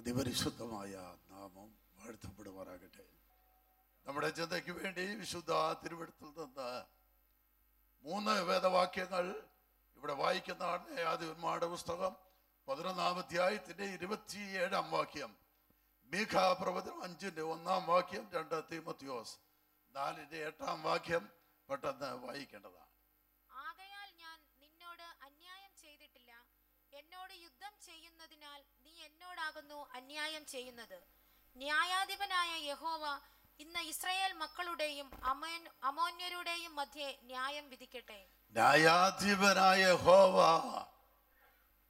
അതിപരിശുദ്ധമായ നാമം വാഴ്ത്തപ്പെടുമാറാകട്ടെ. നമ്മുടെ ചിന്തയ്ക്ക് വേണ്ടി വിശുദ്ധ തിരുവെഴുത്തിൽ നിന്ന് 3 വേദവാക്യങ്ങൾ ഇവിടെ വായിക്കുന്നതാണ്. ന്യായാധിപന്മാരുടെ പുസ്തകം 11-ാം അധ്യായത്തിന്റെ 27-ാം വാക്യം, മീഖാ പ്രവചനം 5-ന്റെ 1-ാം വാക്യം, 2 തീമോഥെയോസ് 4-ന്റെ 8-ാം വാക്യം പെട്ടെന്ന് വായിക്കേണ്ടതാണ്. ആകയാൽ ഞാൻ നിന്നോട് അന്യായം ചെയ്തിട്ടില്ല, എന്നോട് യുദ്ധം ചെയ്യുന്നതിനാൽ നീ എന്നോടാകുന്നു അന്യായം ചെയ്യുന്നത്. ന്യായാധിപനായ യഹോവ ഇന്ന് ഇസ്രായേൽ മക്കളുടെയും അമോന്യരുടെയും മധ്യേ ന്യായം വിധിക്കട്ടെ. ന്യായാധിപനായ യഹോവ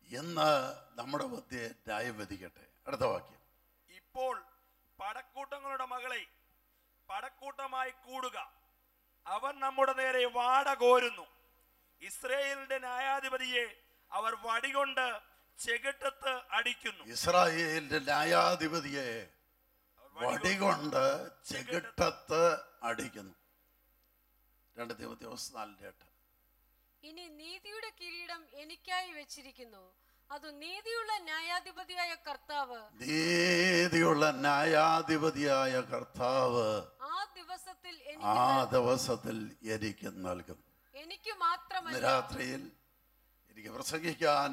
ഇന്ന് നമ്മുടെ മധ്യേ ന്യായം വിധിക്കട്ടെ. അടുത്ത വാക്യം, ഇപ്പോൾ പടക്കൂട്ടങ്ങളുടെ മകളെ പടക്കൂട്ടമായി കൂടുക, അവൻ നമ്മുടെ നേരെ വാട കോരുന്നു. ഇസ്രായേലിന്റെ ന്യായാധിപതിയെ അവർ വടികൊണ്ട് ചെകിട്ടത്ത് അടിക്കുന്നു. ഇസ്രായേലിന്റെ ന്യായാധിപതിയെ വടികൊണ്ട് ചെകിട്ടത്ത് അടിക്കുന്നു. 2 തീമോഥെയോസ് 4:8. ഇനി നീതിയുടെ കിരീടം എനിക്കായി വെച്ചിരിക്കുന്നു, അത് നീതിയുള്ള ന്യായാധിപതിയായ കർത്താവ്. നീതിയുള്ള ന്യായാധിപതിയായ കർത്താവ് ആ ദിവസത്തിൽ എനിക്ക് നൽകും. എനിക്ക് മാത്രമല്ല, രാത്രിയിൽ എനിക്ക് പ്രസംഗിക്കാൻ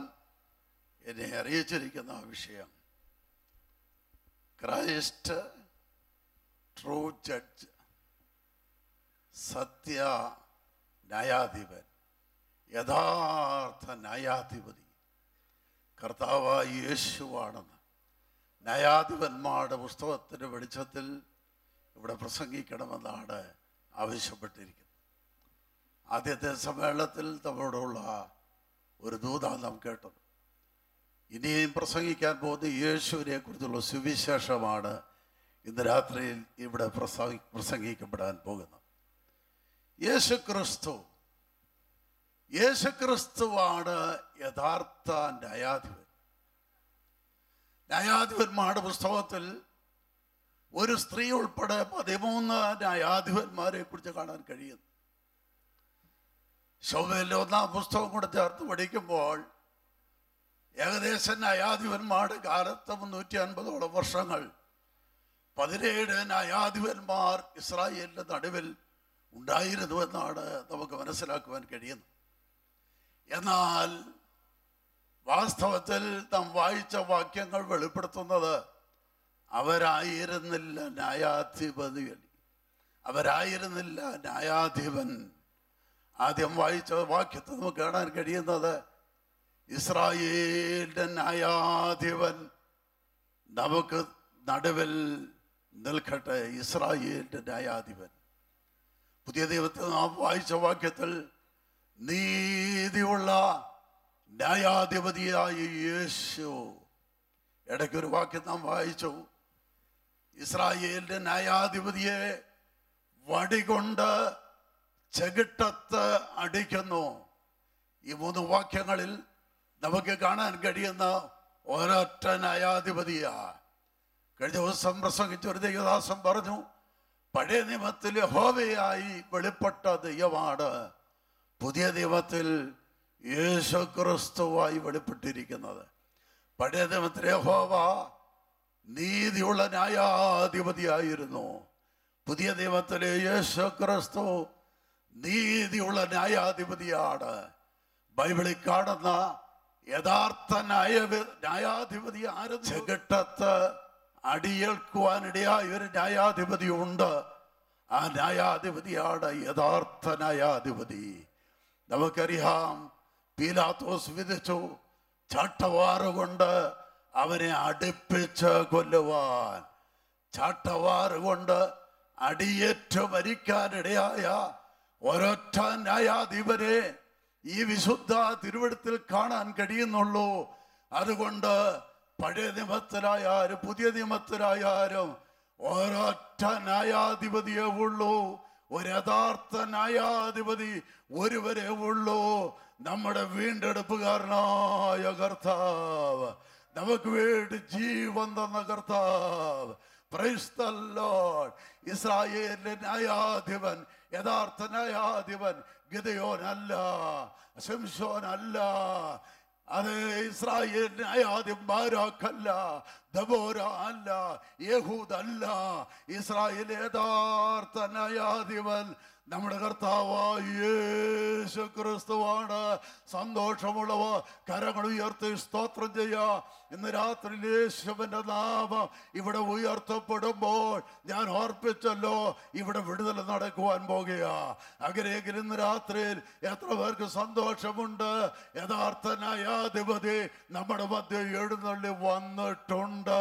എന്നെ അറിയിച്ചിരിക്കുന്ന വിഷയം, ക്രൈസ്റ്റ് ട്രൂ ജഡ്ജ്, സത്യ ന്യായാധിപൻ, യഥാർത്ഥ ന്യായാധിപതി കർത്താവായ യേശുവാണെന്ന് ന്യായാധിപന്മാരുടെ പുസ്തകത്തിൻ്റെ വെളിച്ചത്തിൽ ഇവിടെ പ്രസംഗിക്കണമെന്നാണ് ആവശ്യപ്പെട്ടിരിക്കുന്നത്. ആദ്യത്തെ സമ്മേളനത്തിൽ നമ്മളോടുള്ള ഒരു ദൂതാണ് നാം കേട്ടത്. ഇനിയും പ്രസംഗിക്കാൻ പോകുന്ന യേശുവിനെ കുറിച്ചുള്ള സുവിശേഷമാണ് ഇന്ന് രാത്രിയിൽ ഇവിടെ പ്രസംഗിക്കപ്പെടാൻ പോകുന്നത്. യേശുക്രിസ്തുവാണ് യഥാർത്ഥ ന്യായാധിപൻ. ന്യായാധിപന്മാരുടെ പുസ്തകത്തിൽ ഒരു സ്ത്രീ ഉൾപ്പെടെ 13 ന്യായാധിപന്മാരെ കുറിച്ച് കാണാൻ കഴിയുന്നു. ശോഭയിലെ 1-ാം പുസ്തകം കൂടെ ചേർത്ത് പഠിക്കുമ്പോൾ ഏകദേശം ന്യായാധിപന്മാരുടെ കാലത്ത് 350ഓളം വർഷങ്ങൾ 17 ന്യായാധിപന്മാർ ഇസ്രായേലിന്റെ നടുവിൽ ഉണ്ടായിരുന്നുവെന്നാണ് നമുക്ക് മനസ്സിലാക്കുവാൻ കഴിയുന്നത്. എന്നാൽ വാസ്തവത്തിൽ നാം വായിച്ച വാക്യങ്ങൾ വെളിപ്പെടുത്തുന്നത് അവരായിരുന്നില്ല ന്യായാധിപൻ. ആദ്യം വായിച്ച വാക്യത്തിൽ നമുക്ക് കാണാൻ കഴിയുന്നത് ഇസ്രായേലിന്റെ ന്യായാധിപൻ നമുക്ക് നടുവിൽ നിൽക്കട്ടെ. ഇസ്രായേലിന്റെ ന്യായാധിപൻ. പുതിയ ദൈവത്തിൽ നാം വായിച്ച വാക്യത്തിൽ നീതിയുള്ള ന്യായാധിപതിയായ യേശു. ഇടയ്ക്കൊരു വാക്യം നാം വായിച്ചു, ഇസ്രായേലിന്റെ ന്യായാധിപതിയെ വടികൊണ്ട് ചെകിട്ടത്ത് അടിക്കുന്നു. ഈ 3 വാക്യങ്ങളിൽ നമുക്ക് കാണാൻ കഴിയുന്ന ഒരൊറ്റ ന്യായാധിപതിയാ. കഴിഞ്ഞ ദിവസം പ്രസംഗിച്ച ഒരു ദൈവദാസൻ പറഞ്ഞു, പഴയ നിയമത്തിൽ യഹോവയായി വെളിപ്പെട്ട ദൈവമാണ് പുതിയ നിയമത്തിൽ യേശുക്രിസ്തുവായി വെളിപ്പെട്ടിരിക്കുന്നത്. പഴയ നിയമത്തിൽ യഹോവ നീതിയുള്ള ന്യായാധിപതിയായിരുന്നു. പുതിയ നിയമത്തിലെ യേശുക്രിസ്തു നീതിയുള്ള ന്യായാധിപതിയാണ്. ബൈബിളിൽ കാണുന്ന യഥാർത്ഥ ന്യായാധിപതി ആരും ചെകിട്ടത്ത് അടിയേൽക്കുവാനിടയായ ഒരു ന്യായാധിപതി ഉണ്ട്. ആ ന്യായാധിപതിയാണ് യഥാർത്ഥ ന്യായാധിപതി. നമുക്കറിയാം, പീലാത്തോസ് വിധിച്ചു ചാട്ടവാറുകൊണ്ട് അവനെ അടുപ്പിച്ച് കൊല്ലുവാൻ. ചാട്ടവാറുകൊണ്ട് അടിയേറ്റു മരിക്കാനിടയായ ഒരൊറ്റ ന്യായാധിപനെ ഈ വിശുദ്ധ തിരുവെഴുത്തിൽ കാണാൻ കഴിയുന്നുള്ളൂ. അതുകൊണ്ട് പഴയ നിയമത്തിലായാലും പുതിയ നിയമത്തിലായാലും ഒരൊറ്റ ന്യായാധിപതിയേ ഉള്ളൂ. ഒരു യഥാർത്ഥ ന്യായാധിപതി ഒരുവരേ ഉള്ളൂ, നമ്മുടെ വീണ്ടെടുപ്പുകാരനായ കർത്താവ്, നമുക്ക് വേണ്ടി ജീവൻ തന്ന കർത്താവ്. Praise the Lord. ഇസ്രായേലിന്റെ ന്യായാധിപൻ, യഥാർത്ഥ ന്യായാധിപൻ ഗിദെയോൻ അല്ല, ശിംശോൻ അല്ല, അത് ഇസ്രായേൽ ന്യായാധിപൻ ബാരാഖല്ല, ദബോര അല്ല, യഹൂദ് അല്ല. ഇസ്രായേൽ യഥാർത്ഥ ന്യായാധിപൻ നമ്മുടെ കർത്താവായ യേശു ക്രിസ്തുവാണ്. സന്തോഷമുള്ളവ കരങ്ങൾ ഉയർത്തി സ്തോത്രം ചെയ്യാ. ഇന്ന് രാത്രി യേശുവിന്റെ നാമം ഇവിടെ ഉയർത്തപ്പെടുമ്പോൾ ഞാൻ ഓർപ്പിച്ചല്ലോ, ഇവിടെ വിടുതൽ നടക്കുവാൻ പോകുക. അങ്ങനെയെങ്കിൽ ഇന്ന് രാത്രിയിൽ എത്ര പേർക്ക് സന്തോഷമുണ്ട്? യഥാർത്ഥ ന്യായാധിപതി നമ്മുടെ മധ്യ എഴുന്നള്ളി വന്നിട്ടുണ്ട്.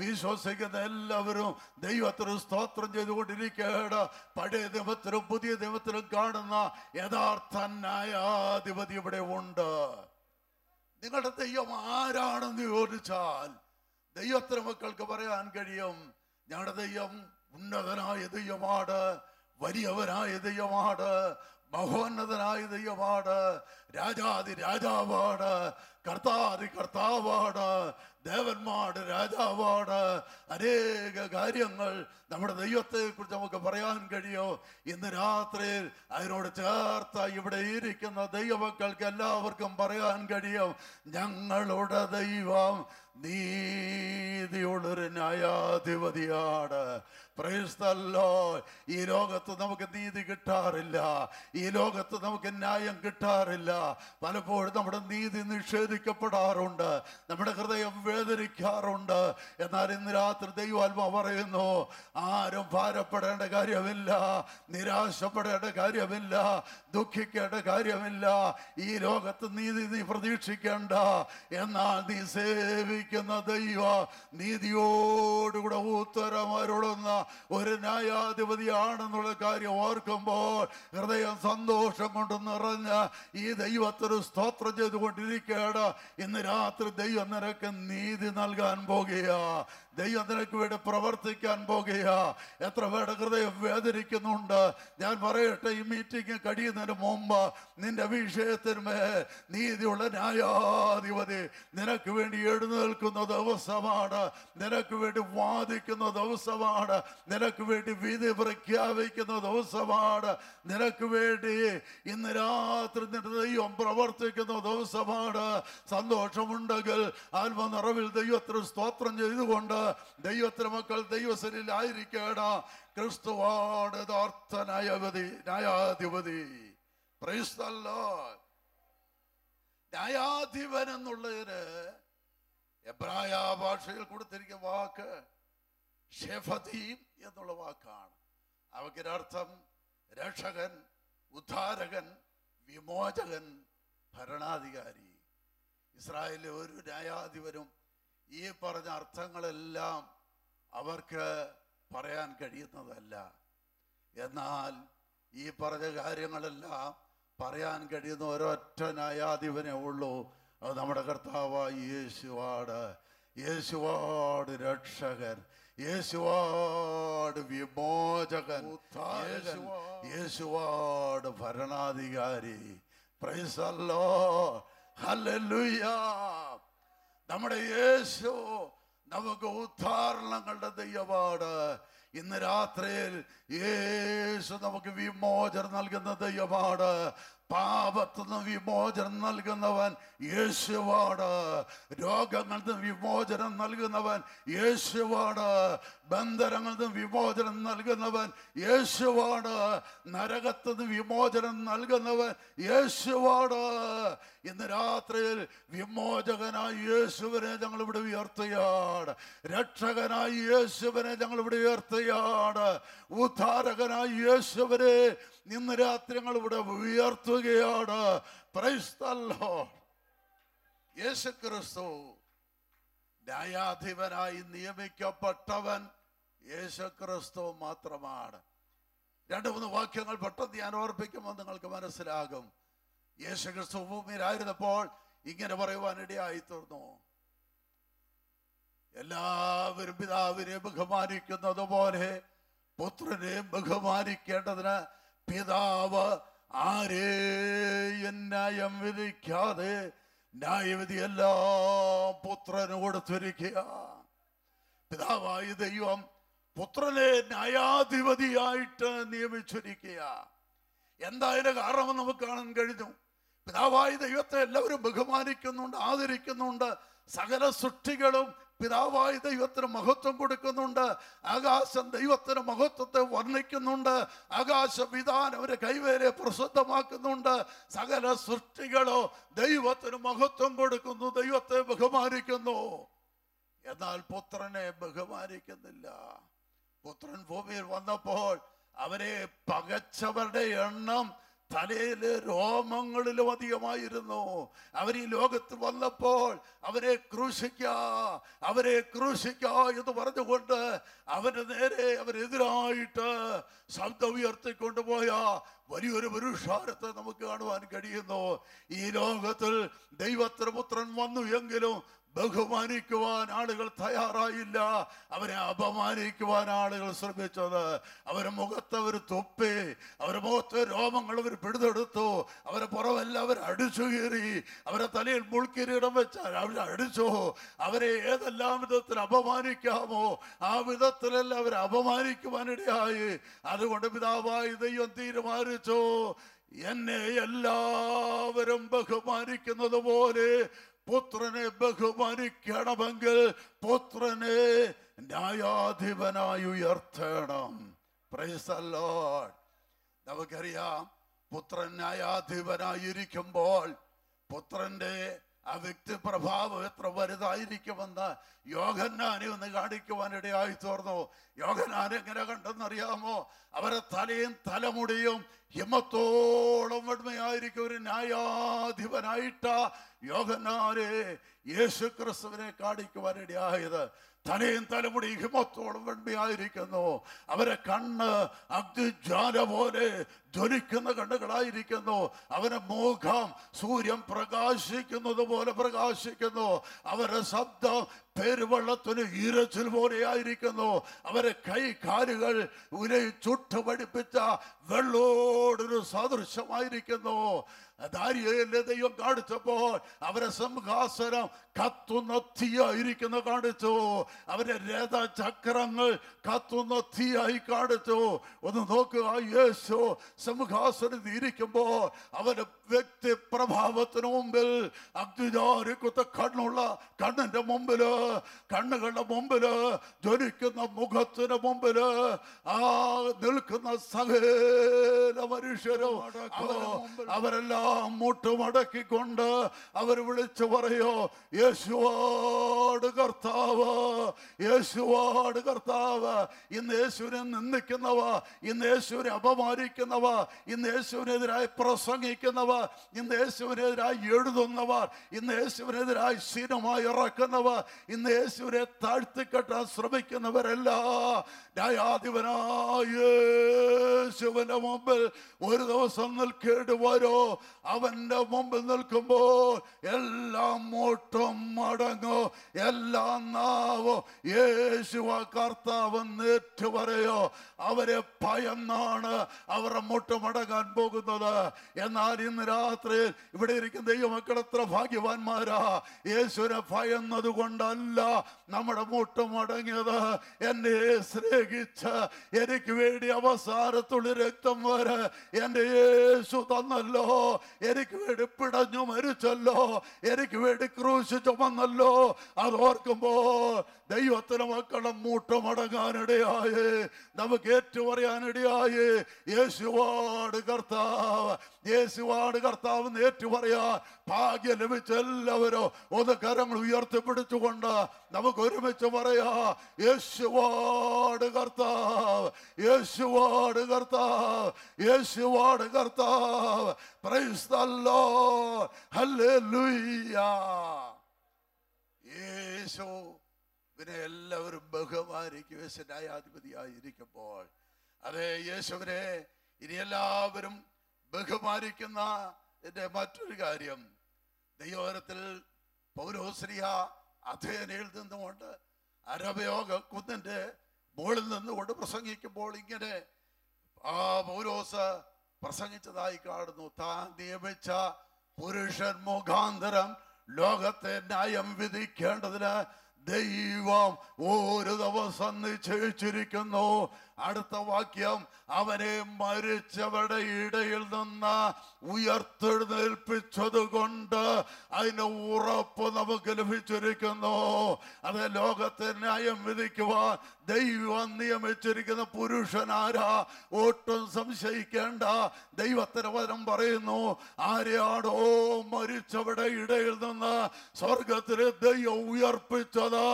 വിശ്വസിക്കുന്ന എല്ലാവരും ദൈവത്തിന് സ്തോത്രം ചെയ്തുകൊണ്ടിരിക്കുകയാണ്. പഴയ നിയമത്തിലും പുതിയ നിയമത്തിലും കാണുന്ന യഥാർത്ഥ ന്യായാധിപതി ഇവിടെ ഉണ്ട്. നിങ്ങളുടെ ദൈവം ആരാണെന്ന് ചോദിച്ചാൽ ദൈവത്തിന് മക്കൾക്ക് പറയാൻ കഴിയും, ഞങ്ങളുടെ ദൈവം ഉന്നതനായ ദൈവമാണ്, വലിയവനായ ദൈവമാണ്, മഹോന്നതനായ ദൈവമാണ്, രാജാതി രാജാവാണ്, കർത്താതി കർത്താവാണ്, ദേവന്മാരുടെ രാജാവാണ്. അനേക കാര്യങ്ങൾ നമ്മുടെ ദൈവത്തെ കുറിച്ച് നമുക്ക് പറയാൻ കഴിയും. ഇന്ന് രാത്രിയിൽ അതിനോട് ചേർത്ത ഇവിടെ ഇരിക്കുന്ന ദൈവമക്കൾക്ക് എല്ലാവർക്കും പറയാൻ കഴിയും, ഞങ്ങളുടെ ദൈവം നീതിയുള്ളൊരു ന്യായാധിപതിയാണ്. Praise the Lord. ഈ ലോകത്ത് നമുക്ക് നീതി കിട്ടാറില്ല, ഈ ലോകത്ത് നമുക്ക് ന്യായം കിട്ടാറില്ല. പലപ്പോഴും നമ്മുടെ നീതി നിഷേധിക്കപ്പെടാറുണ്ട്, നമ്മുടെ ഹൃദയം വേദനിക്കാറുണ്ട്. എന്നാൽ ഇന്ന് രാത്രി ദൈവാത്മാ പറയുന്നു, ആരും ഭാരപ്പെടേണ്ട കാര്യമില്ല, നിരാശപ്പെടേണ്ട കാര്യമില്ല, ദുഃഖിക്കേണ്ട കാര്യമില്ല. ഈ ലോകത്ത് നീതി നീ പ്രതീക്ഷിക്കേണ്ട. എന്നാൽ നീ സേവിക്കുന്ന ദൈവ നീതിയോടുകൂടെ ഉത്തരമരുളുന്ന ഒരു ന്യായാധിപതിയാണെന്നുള്ള കാര്യം ഓർക്കുമ്പോൾ ഹൃദയം സന്തോഷം കൊണ്ട് നിറഞ്ഞ ഈ ദൈവത്തിന് സ്തോത്രം ചെയ്തുകൊണ്ടിരിക്കുകയാണ്. ഇന്ന് രാത്രി ദൈവം നിനക്ക് നീതി നൽകാൻ പോകുക, ദൈവം നിനക്ക് വേണ്ടി പ്രവർത്തിക്കാൻ പോകുക. എത്ര പേരുടെ ഹൃദയം വേദനിക്കുന്നുണ്ട്? ഞാൻ പറയട്ടെ, ഈ മീറ്റിംഗ് കഴിയുന്നതിന് മുമ്പ് നിന്റെ വിഷയത്തിന്മേൽ നീതിയുള്ള ന്യായാധിപതി നിനക്ക് വേണ്ടി എഴുന്നേൽക്കുന്ന ദിവസമാണ്, നിനക്ക് വേണ്ടി വാദിക്കുന്ന ദിവസമാണ്, നിനക്ക് വേണ്ടി വിധി പ്രഖ്യാപിക്കുന്ന ദിവസമാണ്, നിനക്ക് വേണ്ടി ഇന്ന് രാത്രി നിന്റെ ദൈവം പ്രവർത്തിക്കുന്ന ദിവസമാണ്. സന്തോഷമുണ്ടെങ്കിൽ ആത്മനിറവിൽ ദൈവത്തിന് സ്തോത്രം ചെയ്തുകൊണ്ട് ദൈവത്തിന് മക്കൾ ദൈവസനിലായിരിക്കണം. ക്രിസ്തുവാണ് യഥാർത്ഥ ന്യായാധിപതി. Price the Lord. ന്യായാധിപൻ എന്നുള്ളതിന് എബ്രായ ഭാഷയിൽ കൊടുത്തിരിക്കുന്ന വാക്ക് ഷെഫദീം എന്നുള്ള വാക്കാണ്. അവയ്ക്കൊരർത്ഥം രക്ഷകൻ, ഉദ്ധാരകൻ, വിമോചകൻ, ഭരണാധികാരി. ഇസ്രായേലിലെ ഒരു ന്യായാധിപനും ഈ പറഞ്ഞ അർത്ഥങ്ങളെല്ലാം അവർക്ക് പറയാൻ കഴിയുന്നതല്ല. എന്നാൽ ഈ പറഞ്ഞ കാര്യങ്ങളെല്ലാം പറയാൻ കഴിയുന്ന ഒരൊറ്റ ന്യായാധിപനേ ഉള്ളൂ. അത് നമ്മുടെ കർത്താവായ യേശുവാണ്. യേശുവാണ് രക്ഷകൻ, യേശുവാണ് വിമോചകൻ, യേശുവാണ് ഭരണാധികാരി. Price the Lord. ഹല്ലേലൂയ. നമ്മുടെ യേശു നമുക്ക് ഉദ്ധാരണങ്ങളുടെ ദൈവമാണ്. ഇന്ന് രാത്രിയിൽ യേശു നമുക്ക് വിമോചനം നൽകുന്ന ദൈവമാണ്. പാപത്തിൽ നിന്ന് വിമോചനം നൽകുന്നവൻ യേശുവാണ്. രോഗങ്ങളിൽ നിന്ന് വിമോചനം നൽകുന്നവൻ യേശുവാണ്. ബന്ധനങ്ങളിൽ നിന്ന് വിമോചനം നൽകുന്നവൻ യേശുവാണ്. നരകത്തിൽ നിന്ന് വിമോചനം നൽകുന്നവൻ യേശുവാണ്. ഇന്ന് രാത്രിയിൽ വിമോചകനായ യേശുവിനെ ഞങ്ങൾ ഇവിടെ ഉയർത്തുകയാണ്. രക്ഷകനായ യേശുവിനെ ഞങ്ങൾ ഇവിടെ ഉയർത്തുകയാണ്. ഉദ്ധാരകനായ യേശുവിനെ ഇന്ന് രാത്രി ഞങ്ങൾ ഇവിടെ ഉയർത്തുകയാണ്. Price the Lord. യേശുക്രിസ്തു ന്യായാധിപനായി നിയമിക്കപ്പെട്ടവൻ യേശുക്രിസ്തു മാത്രമാണ്. 2-3 വാക്യങ്ങൾ പെട്ടെന്ന് ഞാൻ ഓർപ്പിക്കുമ്പോൾ നിങ്ങൾക്ക് മനസ്സിലാകും. യേശുക്രിസ്തു ഭൂമിയിലായിരുന്നപ്പോൾ ഇങ്ങനെ പറയുവാനിടയായി തീർന്നു, എല്ലാവരും പിതാവിനെ ബഹുമാനിക്കുന്നത് പോലെ പുത്രനെ ബഹുമാനിക്കേണ്ടതിന് പിതാവ് ആരെയും ന്യായം വിധിക്കാതെ ന്യായവിധിയെല്ലാം പുത്രന് കൊടുത്തിരിക്കുക. പിതാവായ ദൈവം പുത്രനെ ന്യായാധിപതിയായിട്ട് നിയമിച്ചിരിക്കുക. എന്താ അതിന്റെ കാരണം നമുക്ക് കാണാൻ കഴിഞ്ഞു. പിതാവായ ദൈവത്തെ എല്ലാവരും ബഹുമാനിക്കുന്നുണ്ട്, ആദരിക്കുന്നുണ്ട്. സകല സൃഷ്ടികളും പിതാവായ ദൈവത്തിന് മഹത്വം കൊടുക്കുന്നുണ്ട്. ആകാശം ദൈവത്തിന് മഹത്വത്തെ വർണ്ണിക്കുന്നുണ്ട്. ആകാശവിധാനം അവരെ കൈവേരെ പ്രസിദ്ധമാക്കുന്നുണ്ട്. സകല സൃഷ്ടികളോ ദൈവത്തിന് മഹത്വം കൊടുക്കുന്നു, ദൈവത്തെ ബഹുമാനിക്കുന്നു. എന്നാൽ പുത്രനെ ബഹുമാനിക്കുന്നില്ല. പുത്രൻ ഭൂമിയിൽ വന്നപ്പോൾ അവരെ പകച്ചവരുടെ എണ്ണം തലയിലെ രോമങ്ങളിലും അധികമായിരുന്നു. അവർ ഈ ലോകത്ത് വന്നപ്പോൾ അവരെ ക്രൂശിക്ക എന്ന് പറഞ്ഞുകൊണ്ട് അവന്റെ നേരെ അവരെതിരായിട്ട് ശബ്ദം ഉയർത്തിക്കൊണ്ടുപോയ വലിയൊരു പുരുഷാരത്തെ നമുക്ക് കാണുവാൻ കഴിയുന്നു. ഈ ലോകത്തിൽ ദൈവത്തിന് പുത്രൻ വന്നു എങ്കിലും ബഹുമാനിക്കുവാൻ ആളുകൾ തയ്യാറായില്ല. അവരെ അപമാനിക്കുവാൻ ആളുകൾ ശ്രമിച്ചത്. അവരുടെ മുഖത്ത് അവർ തുപ്പി, അവരുടെ മുഖത്തെ രോമങ്ങൾ അവർ പിടിതെടുത്തു, അവരെ പുറമെല്ലാം അവർ അടിച്ചു കീറി, അവരെ തലയിൽ മുൾക്കിരീടം വെച്ചാൽ അവർ അടിച്ചു. അവരെ ഏതെല്ലാം വിധത്തിൽ അപമാനിക്കാമോ ആ വിധത്തിലെല്ലാം അവരെ അപമാനിക്കുവാനിടയായി. അതുകൊണ്ട് പിതാവായ ദൈവം തീരുമാനിച്ചു, എന്നെ എല്ലാവരും ബഹുമാനിക്കുന്നത് പോലെ പുത്രനെ ബഹുമാനിക്കണമെങ്കിൽ പുത്രനെ ന്യായാധിപനായി ഉയർത്തണം. Price the Lord. നമുക്കറിയാം, പുത്രൻ ന്യായാധിപനായിരിക്കുമ്പോൾ പുത്രന്റെ ആ വ്യക്തി പ്രഭാവം എത്ര വലുതായിരിക്കുമെന്ന് യോഹന്നാനെ ഒന്ന് കാണിക്കുവാനിടയായി തീർന്നു. യോഹന്നാൻ എങ്ങനെ കണ്ടെന്നറിയാമോ? അവരെ തലയും തലമുടിയും ഹിമത്തോളം വെണ്മയായിരിക്കും. ഒരു ന്യായാധിപനായിട്ട യോഹന്നാനെ യേശു ക്രിസ്തുവിനെ കാണിക്കുവാനിടയായത്. തലയും തലമുടി ഹിമത്തോളം വെണ്മയായിരിക്കുന്നു. അവരെ കണ്ണ് അഗ്നിജ്വാല പോലെ ജ്വലിക്കുന്ന കണ്ണുകളായിരിക്കുന്നു. അവരെ മുഖം സൂര്യൻ പ്രകാശിക്കുന്നത് പോലെ പ്രകാശിക്കുന്നു. അവരുടെ ശബ്ദം പെരുവെള്ളത്തിന് ഈരച്ചിൽ പോലെയായിരിക്കുന്നു. അവരെ കൈകാലുകൾ ഉലയിൽ ചുട്ടു പഠിപ്പിച്ച വെള്ളോടൊരു സദൃശമായിരിക്കുന്നു. ദാനിയേലിനെ ദൈവം കാണിച്ചപ്പോൾ അവരെ സിംഹാസനം കത്തുന്ന തീയായിരിക്കുന്നു കാണിച്ചു. അവരുടെ രഥചക്രങ്ങൾ കത്തുന്ന തീയായി കാണിച്ചു. ഒന്ന് നോക്കുക, യേശു സിംഹാസനത്തിൽ ഇരിക്കുമ്പോൾ അവന്റെ വ്യക്തി പ്രഭാവത്തിന് മുമ്പിൽ അഗ്നിജാരിക്കുത്ത കണ്ണിന്റെ മുമ്പില്, കണ്ണുകളുടെ മുമ്പില്, ജ്വലിക്കുന്ന മുഖത്തിന് മുമ്പില് ആ നിൽക്കുന്ന സകല മനുഷ്യരും അവരെല്ലാം മുട്ടുമടക്കിക്കൊണ്ട് അവർ വിളിച്ചു പറയോ, യേശുവാട് കർത്താവ്, യേശുവാട് കർത്താവ്. ഇന്ന് യേശുവിനെ നിന്ദിക്കുന്നവ, ഇന്ന് യേശുവിനെ അപമാനിക്കുന്നവ, ഇന്ന് യേശുവിനെതിരായി പ്രസംഗിക്കുന്നവ, ഇന്ന് യേശുവിനെതിരായി എഴുതുന്നവർ, ഇന്ന് യേശുവിനെതിരായി സിനിമ ഇറക്കുന്നവർ, ഇന്ന് യേശുവിനെ താഴ്ത്തിക്കെട്ടാൻ ശ്രമിക്കുന്നവരെല്ലാം ന്യായാധിപനായ യേശുവിന്റെ മുമ്പിൽ ഒരു ദിവസം നിൽക്കേണ്ടി വരോ. അവന്റെ മുമ്പിൽ നിൽക്കുമ്പോൾ എല്ലാം മുട്ടും മടങ്ങോ, എല്ലാം നാവോ യേശുവ കർത്താവ് നേറ്റു പറയോ. അവരെ ഭയന്നാണ് അവരുടെ മുട്ടുമടങ്ങാൻ പോകുന്നത്. എന്നാൽ ഇന്ന് രാത്രി ഇവിടെ ഇരിക്കുന്ന ദൈവമക്കൾ എത്ര ഭാഗ്യവാന്മാരാ. യേശുവിനെ ഭയന്നത് കൊണ്ടല്ല നമ്മുടെ മുട്ടുമടങ്ങിയത്. എന്നെ സ്നേഹിച്ച് എനിക്ക് വേണ്ടി അവസാനത്തുള്ളി രക്തം വരെ എന്റെ യേശു തന്നല്ലോ. എനിക്ക് വേണ്ടി പിടഞ്ഞു മരിച്ചല്ലോ, എനിക്ക് വേണ്ടി ക്രൂശ് ചുമന്നല്ലോ. അതോർക്കുമ്പോ ദൈവത്തിന് മക്കളെ മുട്ടുമടങ്ങാനിടയായി, നമുക്ക് ഏറ്റുപറയാനിടയായി. യേശുവാട് കർത്താവ്, യേശുവാട് കർത്താവ് ഏറ്റു പറയാ. ഭാഗ്യം ലഭിച്ച എല്ലാവരും ഒന്ന് കരങ്ങൾ ഉയർത്തിപ്പിടിച്ചുകൊണ്ട് നമുക്ക് ഒരുമിച്ച് പറയാ, യേശുവാട് കർത്താവ്, യേശുവാട് കർത്താവ്, യേശുവാട് കർത്താവ്. Praise the Lord, hallelujah. യേശു ഇവനെ എല്ലാവരും ബഹുമാനിക്കും. യേശു ന്യായാധിപതിയായിരിക്കുമ്പോൾ അതെ, യേശുവിനെ ഇനി എല്ലാവരും ബഹുമാനിക്കുന്ന മറ്റൊരു കാര്യം, ദൈവത്തിൽ പൗലോസ്ലീഹ അഥേനയിൽ നിന്നുകൊണ്ട് അരബയോഗ കുന്നിന്റെ മുകളിൽ നിന്നുകൊണ്ട് പ്രസംഗിക്കുമ്പോൾ ഇങ്ങനെ ആ പൗലോസ് പ്രസംഗിച്ചതായി കാണുന്നു. താൻ നിയമിച്ച പുരുഷൻ മുഖാന്തരം ലോകത്തെ ന്യായം വിധിക്കേണ്ടതിന് ദൈവം ഒരു ദിവസം നിശ്ചയിച്ചിരിക്കുന്നു. അടുത്ത വാക്യം, അവനെ മരിച്ചവരുടെ ഇടയിൽ നിന്ന് ഉയർത്തെഴുന്നേൽപ്പിച്ചത് കൊണ്ട് അതിന് ഉറപ്പ് നമുക്ക് ലഭിച്ചിരിക്കുന്നു. അത് ലോകത്തെ ന്യായം വിധിക്കുവാൻ ദൈവം നിയമിച്ചിരിക്കുന്ന പുരുഷനാരാ? ഒട്ടും സംശയിക്കേണ്ട. ദൈവത്തിന്റെ വചനം പറയുന്നു, ആരെയാണോ മരിച്ചവരുടെ ഇടയിൽ നിന്ന് സ്വർഗത്തിലെ ദൈവം ഉയർപ്പിച്ചത്,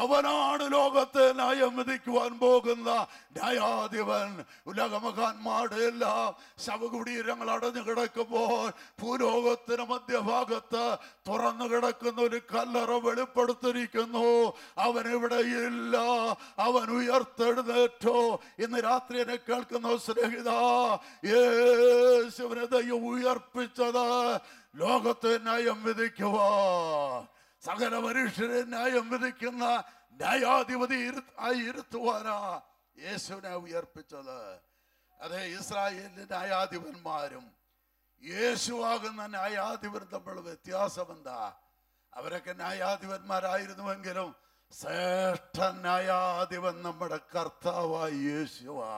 അവനാണ് ലോകത്തെ ന്യായം വിധിക്കുവാൻ പോകുന്ന ന്യായാധിപൻ. ഉലകമകാന്മാരുടെ എല്ലാം ശവകുടീരങ്ങൾ അടഞ്ഞു കിടക്കുമ്പോൾ ഭൂലോകത്തിന് മധ്യഭാഗത്ത് തുറന്നു കിടക്കുന്ന ഒരു കല്ലറ വെളിപ്പെടുത്തിയിരിക്കുന്നു. അവൻ ഇവിടെയില്ല, അവൻ ഉയർത്തെഴുന്നേറ്റോ. ഇന്ന് രാത്രി എന്നെ കേൾക്കുന്ന സ്നേഹിത, യേശുവിനെ ദൈവം ഉയർപ്പിച്ചത് ലോകത്തെ ന്യായം വിധിക്കുവാൻ, സകല മനുഷ്യരെ ന്യായം വിധിക്കുന്ന ന്യായാധിപതി ആയി ഇരുത്തുവാനാ യേശുവിനെ ഉയർപ്പിച്ചത്. അതെ, ഇസ്രായേലിന്റെ ന്യായാധിപന്മാരും യേശുവാകുന്ന ന്യായാധിപനും തമ്മിലുള്ള വ്യത്യാസം എന്താ? അവരൊക്കെ ന്യായാധിപന്മാരായിരുന്നുവെങ്കിലും ശ്രേഷ്ഠ ന്യായാധിപൻ നമ്മുടെ കർത്താവായ യേശുവാ.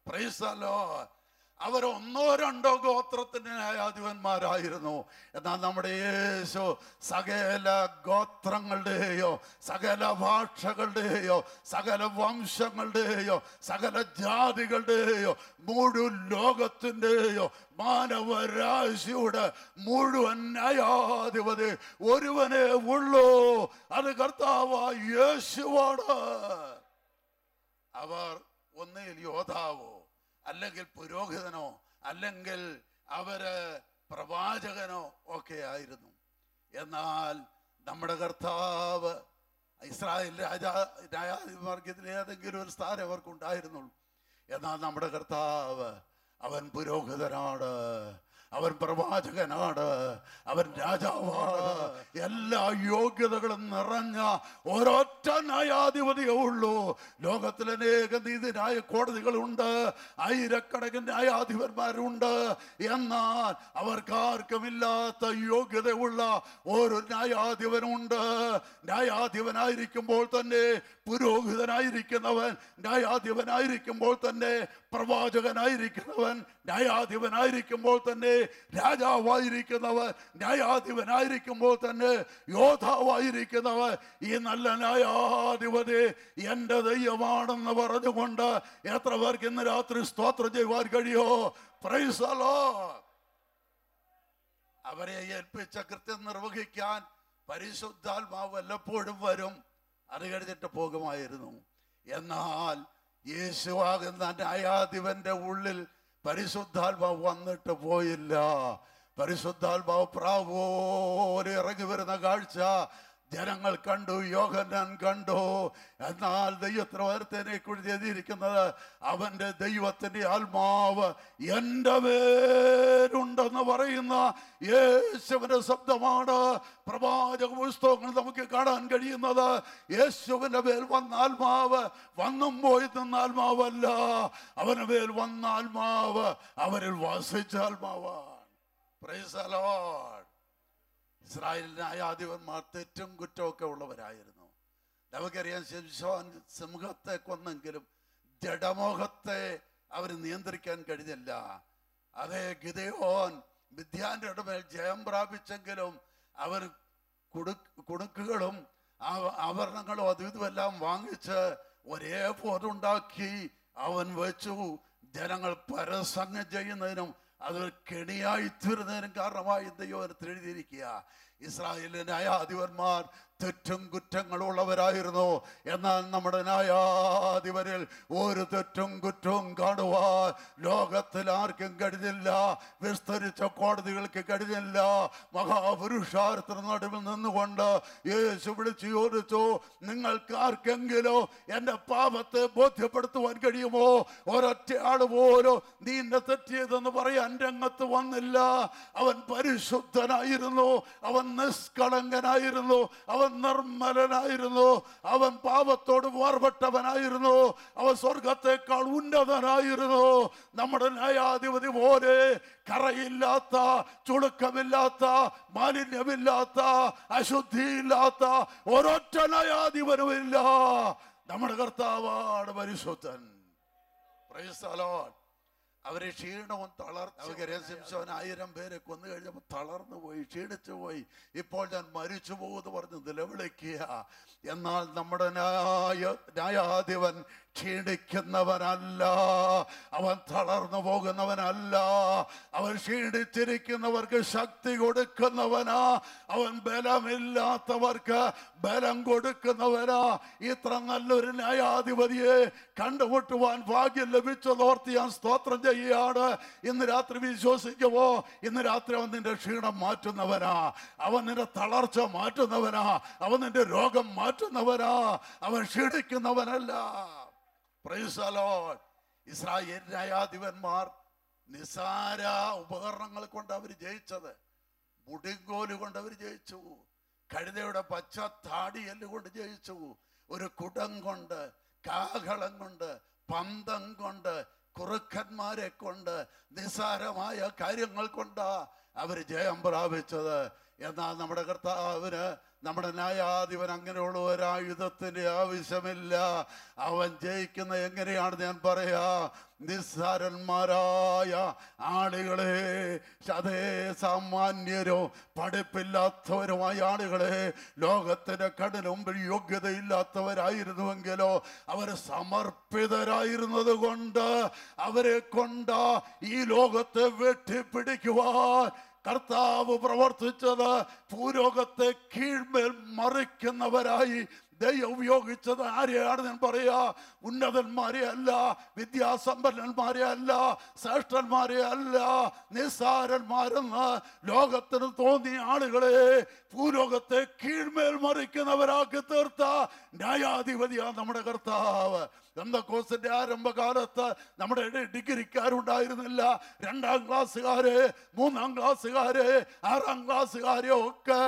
Praise the Lord. അവർ ഒന്നോ രണ്ടോ ഗോത്രത്തിന്റെ ന്യായാധിപന്മാരായിരുന്നു. എന്നാൽ നമ്മുടെ യേശു സകല ഗോത്രങ്ങളുടെയോ സകല ഭാഷകളുടെയോ സകല വംശങ്ങളുടെയോ സകല ജാതികളുടെയോ മുഴുവൻ ലോകത്തിൻ്റെയോ മാനവരാശിയുടെ മുഴുവൻ ന്യായാധിപതി ഒരുവനേ ഉള്ളൂ. അത് കർത്താവായ യേശുവാണ്. അവർ ഒന്നിൽ യോദ്ധാവോ അല്ലെങ്കിൽ പുരോഹിതനോ അല്ലെങ്കിൽ അവര് പ്രവാചകനോ ഒക്കെ ആയിരുന്നു. എന്നാൽ നമ്മുടെ കർത്താവ് ഇസ്രായേൽ ന്യായാധിപന്മാർക്ക് ഏതെങ്കിലും ഒരു സ്ഥാനം അവർക്കുണ്ടായിരുന്നുള്ളൂ. എന്നാൽ നമ്മുടെ കർത്താവ് അവൻ പുരോഹിതനാണ്, അവൻ പ്രവാചകനാണ്, അവൻ രാജാവാണ്. എല്ലാ യോഗ്യതകളും നിറഞ്ഞ ഒരൊറ്റ ന്യായാധിപതിയേ ഉള്ളൂ. ലോകത്തിൽ അനേക നീതിന്യായ കോടതികളുണ്ട്, ആയിരക്കണക്കിന് ന്യായാധിപന്മാരുണ്ട്. എന്നാൽ അവർക്കാർക്കുമില്ലാത്ത യോഗ്യതയുള്ള ഒരു ന്യായാധിപനുണ്ട്. ന്യായാധിപനായിരിക്കുമ്പോൾ തന്നെ പുരോഹിതനായിരിക്കുന്നവൻ, ന്യായാധിപനായിരിക്കുമ്പോൾ തന്നെ പ്രവാചകനായിരിക്കുന്നവൻ, ന്യായാധിപനായിരിക്കുമ്പോൾ തന്നെ രാജാവായിരിക്കുന്നവൻ, ന്യായാധിപനായിരിക്കുമ്പോൾ തന്നെ യോദ്ധാവായിരിക്കുന്നവൻ. ഈ നല്ല ന്യായാധിപതി എൻ്റെ ദൈവമാണെന്ന് പറഞ്ഞുകൊണ്ട് എത്ര പേർക്ക് ഇന്ന് രാത്രി സ്തോത്രം ചെയ്യുവാൻ കഴിയോ? Price the Lord. അവരെ ഏൽപ്പിച്ച കൃത്യം നിർവഹിക്കാൻ പരിശുദ്ധാത്മാവ് വല്ലപ്പോഴും വരും, അത് കഴിഞ്ഞിട്ട് പോകുമായിരുന്നു. എന്നാൽ യേശുവാകുന്ന ന്യായാധിപന്റെ ഉള്ളിൽ പരിശുദ്ധാത്മാവ് വന്നിട്ട് പോയില്ല. പരിശുദ്ധാത്മാവ് പ്രാവോലെ ഇറങ്ങി വരുന്ന കാഴ്ച ജനങ്ങൾ കണ്ടു, യോഹന്നാൻ കണ്ടു. എന്നാൽ ദൈവത്തിന് വരത്തേനെ കുറിച്ച് എഴുതിയിരിക്കുന്നത്, അവന്റെ ദൈവത്തിന്റെ ആത്മാവ് എൻ്റെ മേലുണ്ടെന്ന് പറയുന്ന യേശുവിന്റെ ശബ്ദമാണ്. പ്രവാചക പുസ്തകങ്ങൾ നമുക്ക് കാണാൻ കഴിയുന്നത് യേശുവിന്റെ മേൽ വന്ന ആത്മാവ് വന്നും പോയി നിന്ന ആത്മാവല്ല, അവന്റെ മേൽ വന്ന ആത്മാവ് അവരിൽ വസിച്ച ആത്മാവാണ്. Price the Lord. ഇസ്രായേൽ ന്യായാധിപന്മാർ തെറ്റും കുറ്റമൊക്കെ ഉള്ളവരായിരുന്നു. നമുക്കറിയാം, ശിംശോൻ സിംഹത്തെ കൊന്നെങ്കിലും ജഡമോഹത്തെ അവർ നിയന്ത്രിക്കാൻ കഴിഞ്ഞില്ല. അതേ, ഗിദെയോൻ മിദ്യാന്റെ മേൽ ജയം പ്രാപിച്ചെങ്കിലും അവർ കുടുക്കുകളും ആഭരണങ്ങളും അതും ഇതുമെല്ലാം വാങ്ങിച്ച് ഒരേ പോരുണ്ടാക്കി അവൻ വെച്ചു. ജനങ്ങൾ പരസംഗം ചെയ്യുന്നതിനും അത് കെണിയായിത്തീരുന്നതിനും കാരണമായി ദൈവം എഴുതിയിരിക്കുക. ഇസ്രായേലിലെ ന്യായാധിപന്മാർ തെറ്റും കുറ്റങ്ങളുള്ളവരായിരുന്നു. എന്നാൽ നമ്മുടെ ന്യായാധിപരിൽ ഒരു തെറ്റും കുറ്റവും കാണുവാൻ ലോകത്തിൽ ആർക്കും കഴിഞ്ഞില്ല, വിസ്തരിച്ച കോടതികൾക്ക് കഴിഞ്ഞില്ല. മഹാപുരുഷാരത്തിന് നടുവിൽ നിന്നുകൊണ്ട് യേശു വിളിച്ചു ചോദിച്ചു, നിങ്ങൾക്ക് ആർക്കെങ്കിലും എൻ്റെ പാപത്തെ ബോധ്യപ്പെടുത്തുവാൻ കഴിയുമോ? ഒരൊറ്റ ആള് പോലും നീ എന്നെ തെറ്റിയതെന്ന് പറയാൻ രംഗത്ത് വന്നില്ല. അവൻ പരിശുദ്ധനായിരുന്നു, അവൻ നിഷ്കളങ്കനായിരുന്നു, അവൻ നിർമ്മലനായിരുന്നു, അവൻ പാപത്തോട് വേർപെട്ടവനായിരുന്നു, അവൻ സ്വർഗത്തെക്കാൾ ഉന്നതനായിരുന്നു. നമ്മുടെ ന്യായാധിപതി പോലെ കറയില്ലാത്ത, ചുളുക്കമില്ലാത്ത, മാലിന്യമില്ലാത്ത, അശുദ്ധിയില്ലാത്ത ഒരൊറ്റ ന്യായാധിപനുമില്ല. നമ്മുടെ കർത്താവാണ് പരിശുദ്ധൻ. Price the Lord. അവരെ ക്ഷീണവും തളർച്ച. ശിംശോൻ 1000 പേരെ കൊന്നു കഴിഞ്ഞപ്പോൾ തളർന്നു പോയി, ക്ഷീണിച്ചു പോയി. ഇപ്പോൾ ഞാൻ മരിച്ചു പോകുമെന്ന് പറഞ്ഞ് നിലവിളിക്കുക. എന്നാൽ നമ്മുടെ ന്യായാധിപൻ ക്ഷീണിക്കുന്നവനല്ല, അവൻ തളർന്നു പോകുന്നവനല്ല, അവൻ ക്ഷീണിച്ചിരിക്കുന്നവർക്ക് ശക്തി കൊടുക്കുന്നവനാ, അവൻ ബലമില്ലാത്തവർക്ക് ബലം കൊടുക്കുന്നവനാ. ഇത്ര നല്ലൊരു ന്യായാധിപതിയെ കണ്ടുമുട്ടുവാൻ ഭാഗ്യം ലഭിച്ചതോർത്ത് ഞാൻ സ്തോത്രം ചെയ്യുകയാണ്. ഇന്ന് രാത്രി വിശ്വസിക്കുമോ? ഇന്ന് രാത്രി അവൻ നിന്റെ ക്ഷീണം മാറ്റുന്നവനാ, അവൻ നിന്റെ തളർച്ച മാറ്റുന്നവനാ, അവൻ നിന്റെ രോഗം മാറ്റുന്നവനാ, അവൻ ക്ഷീണിക്കുന്നവനല്ല. Praise the Lord. ഇസ്രായേൽ ന്യായാധിപന്മാർ നിസാര ഉപകരണങ്ങൾ കൊണ്ട് അവർ ജയിച്ചത്. മുടിങ്കോല് കൊണ്ട് അവർ ജയിച്ചു, കഴുതയുടെ പച്ച താടിയല് കൊണ്ട് ജയിച്ചു, ഒരു കുടം കൊണ്ട്, കാഹളം കൊണ്ട്, പന്തം കൊണ്ട്, കുറുക്കന്മാരെ കൊണ്ട്, നിസാരമായ കാര്യങ്ങൾ കൊണ്ടാ അവര് ജയം പ്രാപിച്ചത്. എന്നാൽ നമ്മുടെ കർത്താവിന്, നമ്മുടെ ന്യായാധിപൻ അങ്ങനെയുള്ള ഒരായുധത്തിന്റെ ആവശ്യമില്ല. അവൻ ജയിക്കുന്ന എങ്ങനെയാണെന്ന് ഞാൻ പറയാ. നിസ്സാരന്മാരായ ആളുകളെ, അതേ സാമാന്യരോ പഠിപ്പില്ലാത്തവരുമായ ആളുകളെ, ലോകത്തിന്റെ കടലുമ്പിൽ യോഗ്യതയില്ലാത്തവരായിരുന്നുവെങ്കിലോ അവർ സമർപ്പിതരായിരുന്നത് കൊണ്ട് അവരെ കൊണ്ട് ഈ ലോകത്തെ വെട്ടിപ്പിടിക്കുവാൻ കർത്താവ് പ്രവർത്തിച്ചത്. ഭൂലോകത്തെ കീഴ്മേൽ മറിക്കുന്നവരായി ദൈവം ഉപയോഗിച്ചത് ആരെയാണ് ഞാൻ പറയാ? ഉന്നതന്മാരെ അല്ല, വിദ്യാസമ്പന്നന്മാരെ അല്ല, ശ്രേഷ്ഠന്മാരെ അല്ല, നിസ്സാരന്മാരെന്ന് ലോകത്തിന് തോന്നിയ ആളുകളെ ഭൂലോകത്തെ കീഴ്മേൽ മറിക്കുന്നവരാക്കി തീർത്ത ന്യായാധിപതിയാണ് നമ്മുടെ കർത്താവ്. പെന്തക്കോസ്തിന്റെ ആരംഭകാലത്ത് നമ്മുടെ ഡിഗ്രിക്കാരുണ്ടായിരുന്നില്ല. 2ാം ക്ലാസ്സുകാര്, 3ാം ക്ലാസ്സുകാര്, 6ാം ക്ലാസ്സുകാരെ ഒക്കെ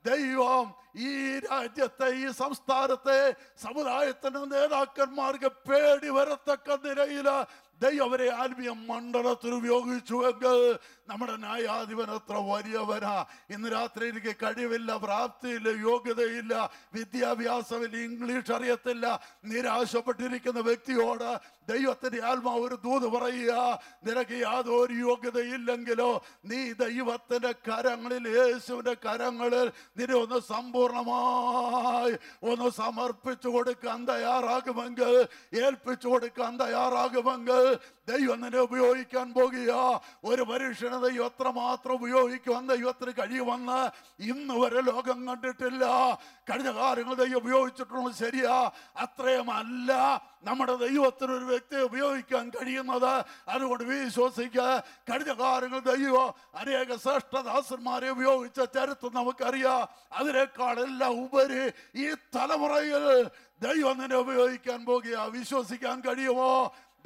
ദൈവം ഈ രാജ്യത്തെ, ഈ സംസ്ഥാനത്തെ സമുദായത്തിന്റെ നേതാക്കന്മാർക്ക് പേടി വരത്തക്ക നിലയിൽ ദൈവം അവരെ ആത്മീയ മണ്ഡലത്തിൽ ഉപയോഗിച്ചുവെങ്കിൽ നമ്മുടെ ന്യായാധിപൻ എത്ര വലിയവനാ. ഇന്ന് രാത്രി എനിക്ക് കഴിവില്ല, പ്രാപ്തിയില്ല, യോഗ്യതയില്ല, വിദ്യാഭ്യാസമില്ല, ഇംഗ്ലീഷ് അറിയത്തില്ല, നിരാശപ്പെട്ടിരിക്കുന്ന വ്യക്തിയോട് ദൈവത്തിന്റെ ആത്മാവ് ഒരു ദൂത് പറയുക, നിനക്ക് യാതൊരു യോഗ്യതയില്ലെങ്കിലോ നീ ദൈവത്തിന്റെ കരങ്ങളിൽ, യേശുവിന്റെ കരങ്ങളിൽ നിന്നെ ഒന്ന് സമ്പൂർണമായി ഒന്ന് സമർപ്പിച്ചു കൊടുക്കാൻ തയ്യാറാകുമെങ്കിൽ, ഏൽപ്പിച്ചു കൊടുക്കാൻ തയ്യാറാകുമെങ്കിൽ ദൈവം നിന്നെ ഉപയോഗിക്കാൻ പോകുക. ഒരു മനുഷ്യനെ ദൈവം എത്രമാത്രം ഉപയോഗിക്കുവാൻ ദൈവത്തിന് കഴിയുമെന്ന് ഇന്ന് വരെ ലോകം കണ്ടിട്ടില്ല. കഴിഞ്ഞ കാലങ്ങൾ ദൈവം ഉപയോഗിച്ചിട്ടുള്ളത് ശരിയാ, അത്രയുമല്ല നമ്മുടെ ദൈവത്തിന് ഒരു വ്യക്തിയെ ഉപയോഗിക്കാൻ കഴിയുന്നത്. അതുകൊണ്ട് വിശ്വസിക്കുക, കഴിഞ്ഞ കാലങ്ങൾ ദൈവം അനേക ശ്രേഷ്ഠദാസന്മാരെ ഉപയോഗിച്ച ചരിത്രം നമുക്കറിയാം. അതിനേക്കാളെല്ലാം ഉപരി ഈ തലമുറയിൽ ദൈവം നിന്നെ ഉപയോഗിക്കാൻ പോകുക. വിശ്വസിക്കാൻ കഴിയുമോ?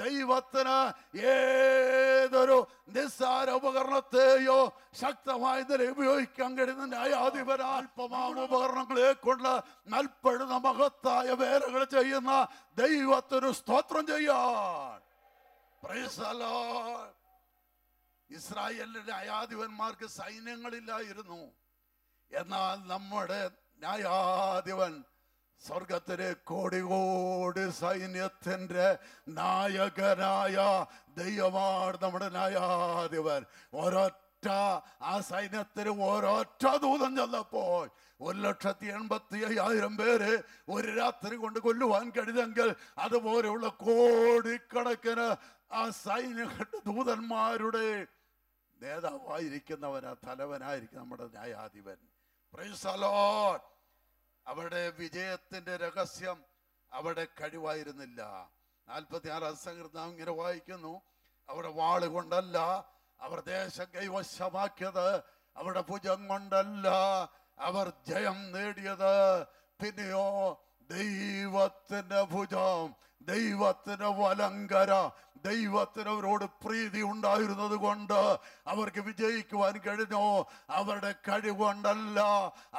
ദൈവത്തിന് ഏതൊരു നിസ്സാര ഉപകരണത്തെയോ ശക്തമായ നിലയിൽ ഉപയോഗിക്കാൻ കഴിയുന്ന ന്യായാധിപൻ അല്പമായ ഉപകരണങ്ങളെ കൊണ്ട് നൽപ്പെടുന്ന മഹത്തായ വേലകൾ ചെയ്യുന്ന ദൈവത്തിന് സ്തോത്രം ചെയ്യാൻ. Price the Lord. ഇസ്രായേലിന്റെ ന്യായാധിപന്മാർക്ക് സൈന്യങ്ങളില്ലായിരുന്നു. എന്നാൽ നമ്മുടെ ന്യായാധിപൻ സ്വർഗത്തിലെ കോടി കോടി സൈന്യത്തിന്റെ നായകനായ ദൈവമാണ് നമ്മുടെ ന്യായാധിപൻ. ഒരൊറ്റ ആ സൈന്യത്തിന് ഒരൊറ്റ ദൂതൻ ചെന്നപ്പോൾ 1,85,000 പേരെ ഒരു രാത്രി കൊണ്ട് കൊല്ലുവാൻ കഴിയുമെങ്കിൽ അതുപോലെയുള്ള കോടിക്കണക്കിന് ആ സൈന്യ ദൂതന്മാരുടെ നേതാവായിരിക്കുന്നവനാ, തലവനായിരിക്കും നമ്മുടെ ന്യായാധിപൻ. Praise the Lord. അവരുടെ വിജയത്തിന്റെ രഹസ്യം അവരുടെ കഴിവായിരുന്നില്ല. 46 സംഘം ഇങ്ങനെ വായിക്കുന്നു, അവരുടെ വാള് കൊണ്ടല്ല അവർ ദേശം കൈവശമാക്കിയത്, അവരുടെ ഭുജം കൊണ്ടല്ല അവർ ജയം നേടിയത്, പിന്നെയോ ദൈവത്തിന്റെ ഭുജം, ദൈവത്തിന്റെ വലങ്കര, ദൈവത്തിന് അവരോട് പ്രീതി ഉണ്ടായിരുന്നത് കൊണ്ട് അവർക്ക് വിജയിക്കുവാൻ കഴിഞ്ഞു. അവരുടെ കഴിവുകൊണ്ടല്ല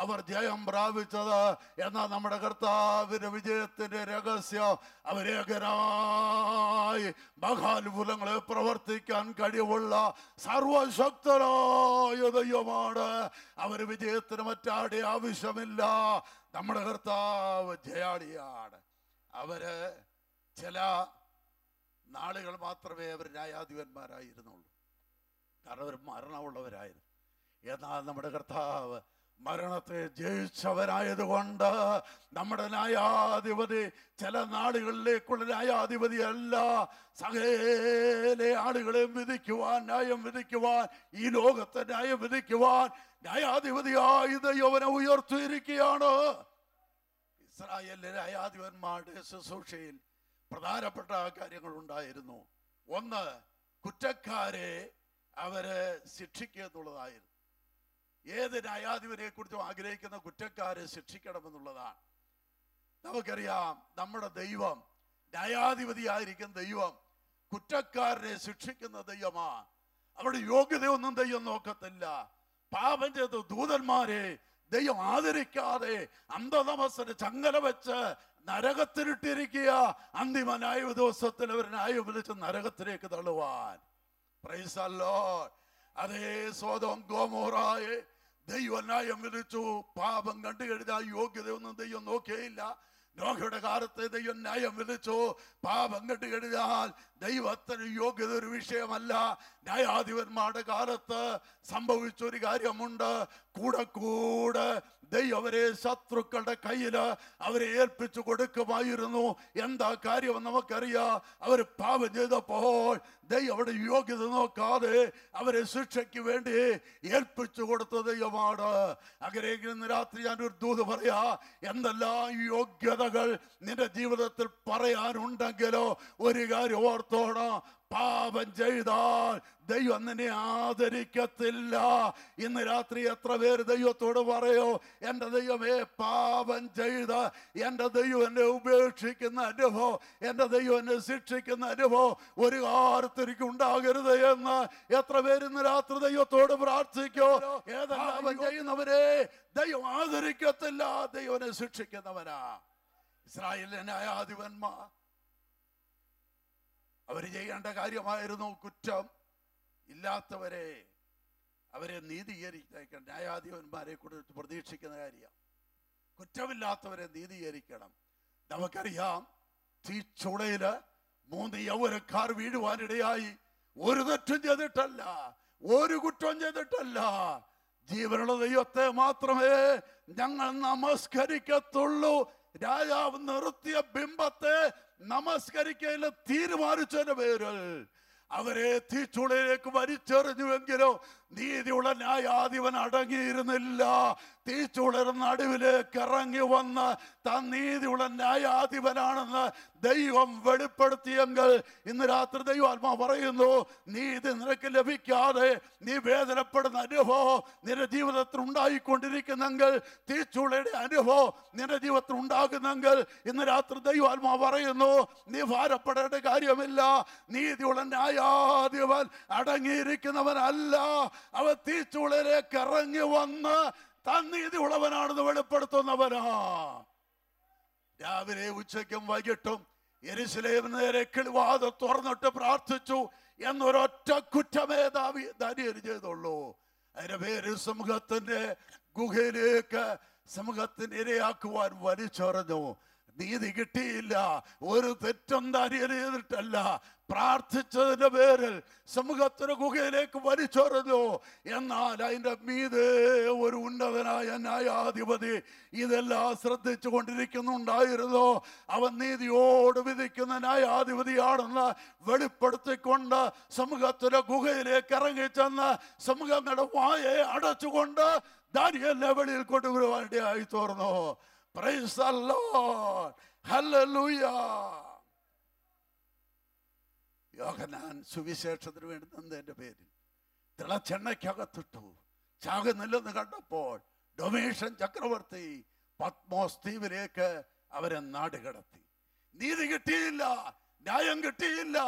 അവർ ജയം പ്രാപിച്ചത്. എന്നാൽ നമ്മുടെ കർത്താവിന്റെ വിജയത്തിന്റെ രഹസ്യം അവരേകനായി മഹാത്ഭുതങ്ങളെ പ്രവർത്തിക്കാൻ കഴിവുള്ള സർവശക്തനായ ദൈവമാണ്. അവര് വിജയത്തിന് മറ്റാടെ ആവശ്യമില്ല. നമ്മുടെ കർത്താവ് ജയാളിയാണ്. അവര് ചില നാളുകൾ മാത്രമേ അവർ ന്യായാധിപന്മാരായിരുന്നുള്ളൂ. കാരണം അവർ മരണമുള്ളവരായിരുന്നു. എന്നാൽ നമ്മുടെ കർത്താവ് മരണത്തെ ജയിച്ചവനായതുകൊണ്ട് നമ്മുടെ ന്യായാധിപതി ചില നാടുകളിലേക്കുള്ള ന്യായാധിപതി അല്ല, സകല ആളുകളെയും വിധിക്കുവാൻ, ന്യായം വിധിക്കുവാൻ, ഈ ലോകത്തെ ന്യായം വിധിക്കുവാൻ ന്യായാധിപതിയായി ദൈവനെ ഉയർത്തിയിരിക്കുകയാണ്. ഇസ്രായേലിലെ ന്യായാധിപന്മാരുടെ ശുശ്രൂഷയിൽ പ്രധാനപ്പെട്ട കാര്യങ്ങൾ ഉണ്ടായിരുന്നു. ഒന്ന്, കുറ്റക്കാരെ അവരെ ശിക്ഷിക്കുക എന്നുള്ളതായിരുന്നു. ഏത് ന്യായാധിപനെ കുറിച്ചും ആഗ്രഹിക്കുന്ന കുറ്റക്കാരെ ശിക്ഷിക്കണമെന്നുള്ളതാണ്. നമുക്കറിയാം, നമ്മുടെ ദൈവം, ന്യായാധിപതിയായിരിക്കുന്ന ദൈവം കുറ്റക്കാരനെ ശിക്ഷിക്കുന്ന ദൈവമാണ്. അവരുടെ യോഗ്യതയൊന്നും ദൈവം നോക്കത്തില്ല. പാപം ചെയ്ത ദൂതന്മാരെ ദൈവം ആദരിക്കാതെ അന്ധതമസ്സിന് ചങ്ങല വെച്ച് നരകത്തിലിട്ടിരിക്കുക. അന്തിമ ന്യായ ദിവസത്തിൽ അവർ ന്യായം വിളിച്ച് നരകത്തിലേക്ക് തള്ളുവാൻ. Praise the Lord. അതേ സോദോം ഗൊമോറയെ ദൈവം ന്യായം വിളിച്ചു. പാപം കണ്ടു കഴിഞ്ഞാൽ യോഗ്യതയൊന്നും ദൈവം നോക്കിയില്ല. നോഹയുടെ കാലത്ത് ദൈവം ന്യായം വിളിച്ചു. പാപം കണ്ടു കഴിഞ്ഞാൽ ദൈവത്തിന് യോഗ്യത ഒരു വിഷയമല്ല. ന്യായാധിപന്മാരുടെ കാലത്ത് സംഭവിച്ചൊരു കാര്യമുണ്ട്. കൂടെ കൂടെ ദൈവം അവരെ ശത്രുക്കളുടെ കയ്യിൽ അവരെ ഏൽപ്പിച്ചു കൊടുക്കുമായിരുന്നു. എന്താ കാര്യം നമുക്കറിയാം. അവർ പാപം ചെയ്തപ്പോൾ ദൈവം അവിടെ യോഗ്യത നോക്കാതെ അവരെ ശിക്ഷയ്ക്ക് വേണ്ടി ഏൽപ്പിച്ചു കൊടുത്ത ദൈവമാണ്. അങ്ങനെ ഇന്ന് രാത്രി ഞാനൊരു ദൂത് പറയാ, എന്തെല്ലാം യോഗ്യതകൾ നിന്റെ ജീവിതത്തിൽ പറയാനുണ്ടെങ്കിലോ ഒരു കാര്യം ഓർത്തോണം, പാപം ചെയ്താൽ ദൈവം നിന്നെ ആദരിക്കത്തില്ല. ഇന്ന് രാത്രി എത്ര പേര് ദൈവത്തോട് പറയോ, എൻ്റെ ദൈവമേ, പാപം ചെയ്ത് എൻ്റെ ദൈവം എന്നെ ഉപേക്ഷിക്കുന്ന അനുഭവം, എൻ്റെ ദൈവം എന്നെ ശിക്ഷിക്കുന്ന അനുഭവം ഒരു കാലത്തിരിക്കും ഉണ്ടാകരുത് എന്ന് എത്ര പേര് ഇന്ന് രാത്രി ദൈവത്തോട് പ്രാർത്ഥിക്കോ? ഏതെല്ലാം ചെയ്യുന്നവരെ ദൈവം ആദരിക്കത്തില്ല, ദൈവനെ ശിക്ഷിക്കുന്നവനാ. ഇസ്രായേലിലെ ന്യായാധിപന്മാർ അവർ ചെയ്യേണ്ട കാര്യമായിരുന്നു കുറ്റം ഇല്ലാത്തവരെ അവരെ നീതീകരിക്കണം. ന്യായാധിപന്മാരെ കുറിച്ച് പ്രതീക്ഷിക്കുന്ന കാര്യം കുറ്റമില്ലാത്തവരെ നീതീകരിക്കണം. നമുക്കറിയാം, തീച്ചുളയില് 3 യൗവനക്കാർ വീഴുവാനിടയായി. ഒരു തെറ്റും ചെയ്തിട്ടല്ല, ഒരു കുറ്റവും ചെയ്തിട്ടല്ല. ജീവനുള്ള ദൈവത്തെ മാത്രമേ ഞങ്ങൾ നമസ്കരിക്കത്തുള്ളൂ. രാജാവ് നിർത്തിയ ബിംബത്തെ നമസ്കരിക്കൽ തീരുമാനിച്ചതിന്റെ പേരിൽ അവരെ തീച്ചുളയിലേക്ക് വലിച്ചെറിഞ്ഞുവെങ്കിലോ നീതിയുള്ള ന്യായാധിപൻ അടങ്ങിയിരുന്നില്ല. തീച്ചുളയുടെ നടുവിലേക്ക് ഇറങ്ങി വന്ന് താൻ നീതിയുള്ള ന്യായാധിപനാണെന്ന് ദൈവം വെളിപ്പെടുത്തിയെങ്കിൽ ഇന്ന് രാത്രി ദൈവാത്മാ പറയുന്നു, നീതി നിനക്ക് ലഭിക്കാതെ നീ വേദനപ്പെടുന്ന അനുഭവം നിന്റെ ജീവിതത്തിൽ ഉണ്ടായിക്കൊണ്ടിരിക്കുന്നെങ്കിൽ, തീച്ചുളയുടെ അനുഭവം നിന്റെ ജീവിതത്തിൽ ഉണ്ടാകുന്നെങ്കിൽ ഇന്ന് രാത്രി ദൈവാത്മാ പറയുന്നു, നീ ഭാരപ്പെടേണ്ട കാര്യമില്ല. നീതിയുള്ള ന്യായാധിപൻ അടങ്ങിയിരിക്കുന്നവനല്ല, അവൻ തീച്ചുളയിലേക്ക് ഇറങ്ങി വന്ന് താൻ നീതിയുള്ളവനാണെന്ന് വെളിപ്പെടുത്തുന്നവനാ. രാവിലെ ഉച്ചയ്ക്കും വൈകിട്ടും യെരൂശലേമിന് നേരെ കിളിവാതിൽ തുറന്നിട്ട് പ്രാർത്ഥിച്ചു എന്നൊരൊറ്റ കുറ്റമേ ദാനിയേൽ ചെയ്തുള്ളൂ. അതിന്റെ പേര് സമൂഹത്തിന്റെ ഗുഹയിലേക്ക് സമൂഹത്തിന് ഇരയാക്കുവാൻ വലിച്ചെറിഞ്ഞു. നീതി കിട്ടിയില്ല. ഒരു തെറ്റും ദാനിയേൽ ചെയ്തിട്ടല്ല, പ്രാർത്ഥിച്ചതിന്റെ പേരിൽ സമൂഹത്തിന് ഗുഹയിലേക്ക് വലിച്ചെറിഞ്ഞു. എന്നാൽ അതിന്റെ മീതെ ഒരു ഉന്നതനായ ന്യായാധിപതി ഇതെല്ലാം ശ്രദ്ധിച്ചു കൊണ്ടിരിക്കുന്നുണ്ടായിരുന്നു. അവൻ നീതിയോട് വിധിക്കുന്ന ന്യായാധിപതിയാണെന്ന് വെളിപ്പെടുത്തിക്കൊണ്ട് സമൂഹത്തിന്റെ ഗുഹയിലേക്ക് ഇറങ്ങിച്ചെന്ന് സമൂഹങ്ങളുടെ വായെ അടച്ചുകൊണ്ട് ദാനിയേലിനെ വെളിയിൽ കൊണ്ടുവരുവാനിടയായി തീർന്നു. Praise the Lord. Hallelujah. യോഹന്നാൻ സുവിശേഷത്തിന് വേണ്ടി നിന്നതിന്റെ പേരിൽ തിളച്ചെണ്ണയ്ക്കകത്തിട്ടു. ചാകുന്നില്ലെന്ന് കണ്ടപ്പോൾ ഡൊമേഷ്യൻ ചക്രവർത്തി പത്മോസ് ദ്വീപിലേക്ക് അവരെ നാടുകടത്തി. നീതി കിട്ടിയില്ല, ന്യായം കിട്ടിയില്ല.